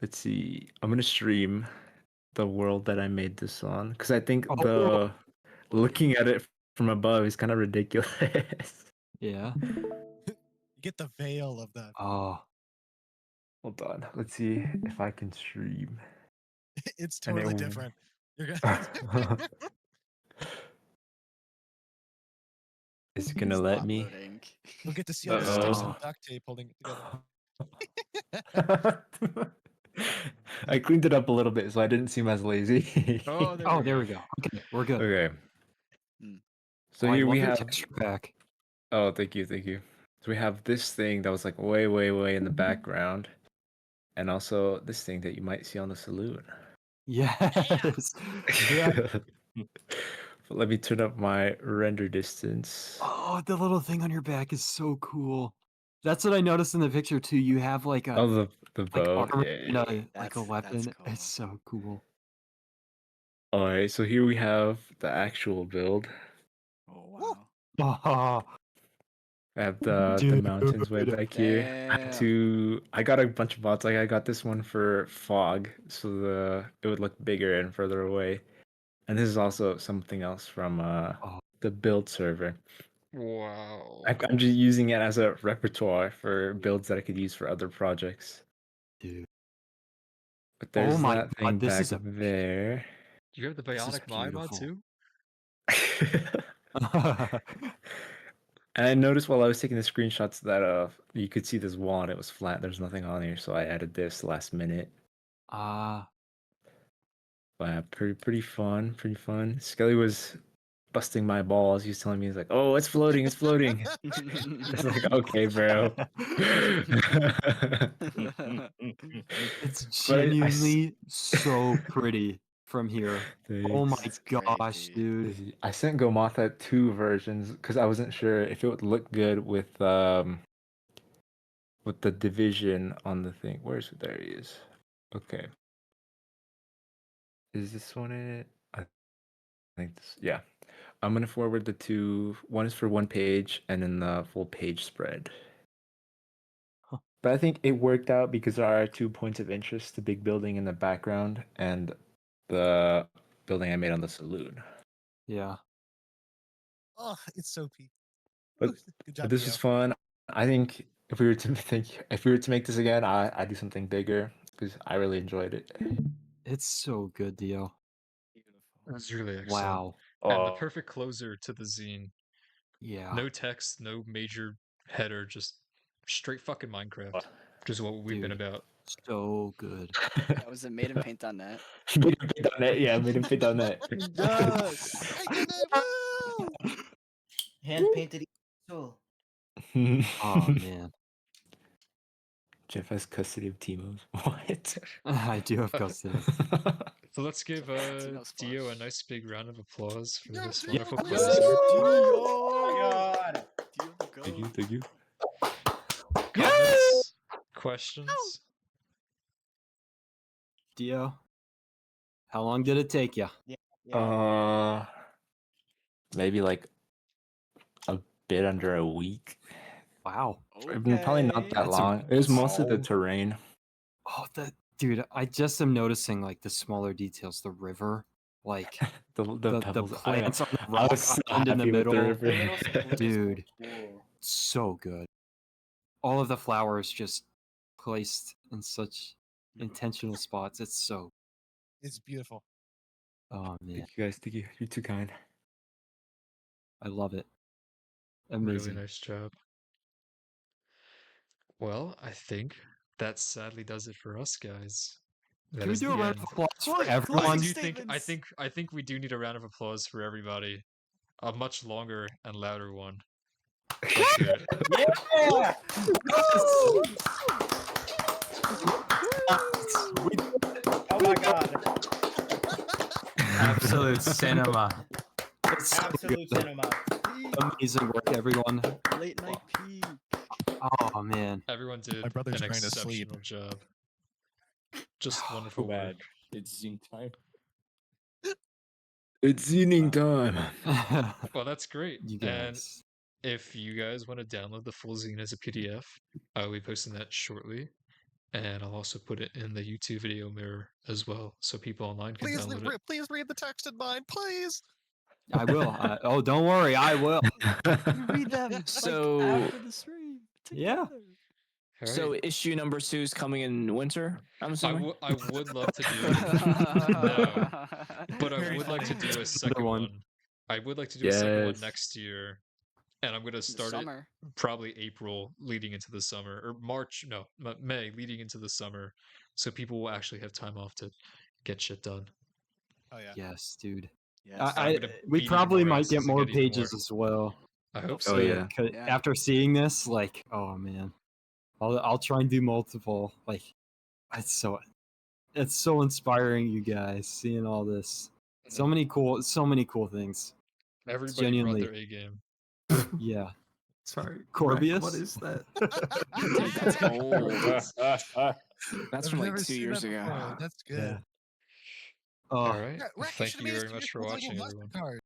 Let's see. I'm gonna stream the world that I made this on because I think Oh, the looking at it from above is kind of ridiculous. yeah. You get the veil of the. Oh, Hold on. Let's see if I can stream. It's And it totally w- different. You're gonna. Is it gonna It's let not me? loading. You'll get to see all the sticks and Uh-oh. duct tape holding it together. I cleaned it up a little bit so I didn't seem as lazy. Oh, there oh, we there go. we go. Okay, we're good. Okay. Hmm. So Oh, I here love we your have. texture pack. Oh, thank you, thank you. So we have this thing that was like way, way, way in the background, and also this thing that you might see on the saloon. Yes. Yeah. But let me turn up my render distance. Oh, the little thing on your back is so cool. That's what I noticed in the picture too. You have like a Oh, the like bow. armor Yeah. and a like a That's weapon. cool. It's so cool. All right. So here we have the actual build. Oh wow. Oh, I have the dude. mountains way back here. Damn. I got a bunch of mods. Like I got this one for fog, so it would look bigger and further away. And this is also something else from Oh, the build server. Wow. I'm just using it as a repertoire for builds that I could use for other projects. dude. But Oh there's my that god, thing this back is a there. You have the this is bionic Mai mod beautiful. too? And I noticed while I was taking the screenshots that you could see this wall and it was flat. There's nothing on here, so I added this last minute. Ah, But pretty fun, pretty fun. Skelly was busting my balls. He was telling me, he's like, "Oh, it's floating, it's floating." It's like, okay, bro. it's But genuinely so pretty from here. Oh my It's great, gosh, dude. dude. I sent Gomotha 2 versions because I wasn't sure if it would look good with the division on the thing. There he is. Okay. Is this one it? I think this, yeah. I'm gonna forward the 2. One is for one page and then the full page spread. Huh. But I think it worked out because there are 2 points of interest: the big building in the background and the building I made on the saloon. Yeah. Oh, it's so peak. But, Good but job, this Dio. was fun. I think if we were to make this again, I'd do something bigger because I really enjoyed it. It's so good, Dio. Beautiful. That's really excellent. Wow. And the perfect closer to the zine. Yeah. No text, no major header, just straight fucking Minecraft. Which is what we've been Dude. about. So good. Yeah, was it made in paint.net? Made in Paint.net, yeah, made in Paint.net. Yes. Woo! Hand painted soul. Oh man. Jeff has custody of Timo's. What? I do have custody. So let's give Tino's Dio a flush. nice big round of applause for Yeah, this Dio, wonderful please. closer. Oh my god. Dio the goat. Thank you, thank you. Comments? Questions? Dio, how long did it take you? Maybe like a bit under a week. Wow. Probably not that That's long. It was mostly the wow. terrain. Oh, dude, I just am noticing like the smaller details, the river, like the pebbles. plants on the I rock was so island in the happy with the middle. river. The little split is Dude, cool. so good. All of the flowers just placed in such intentional spots. It's so. It's beautiful. Oh man, Thank you guys. Thank you. You're too kind. I love it. Really Amazing. nice job. Well, I think that sadly does it for us, guys. That Can we is do the a round end. of applause for Closing everyone? I think we do need a round of applause for everybody. A much longer and louder one. Let's do it. Yeah! We Oh my god. Absolute cinema. It's so Absolute good. cinema. Amazing work, everyone. Late night peak. Oh man. Everyone did My brother's an trying to sleep. exceptional job. Just Too wonderful work. bad. It's Zine time. It's eating time. Well, that's great. You And guys. if you guys want to download the full zine as a PDF, I will be posting that shortly. And I'll also put it in the YouTube video mirror as well, so people online can Please, download it. please read the text in mine, please. I will. Oh, don't worry, I will. Read them So- like after the stream. Yeah. Together. All So right. issue number 2 is coming in winter, I'm assuming? I would love to do no, but I Very would like to funny. do a second one. one. I would like to do a second one Yes. next year, and I'm gonna start it Summer. probably April leading into the summer, or March, no, May leading into the summer, so people will actually have time off to get shit done. Oh yeah. Yes, dude. Yes. I'm gonna We beat even probably more might asses get and more get even pages more. as well. I hope Oh, so. yeah. Yeah. After seeing this, like, oh man, I'll try and do multiple. Like, it's so inspiring, you guys, seeing all this. So many cool things. Everybody genuinely- brought their A game. Yeah. Sorry, Corbius? What is that? Dude, that's old. That's I've from like never 2 seen years that ago. before. That's good. Oh, All right. Yeah, Well, Rack, you thank should you have made very us much for commercials on watching, your everyone. MasterCard.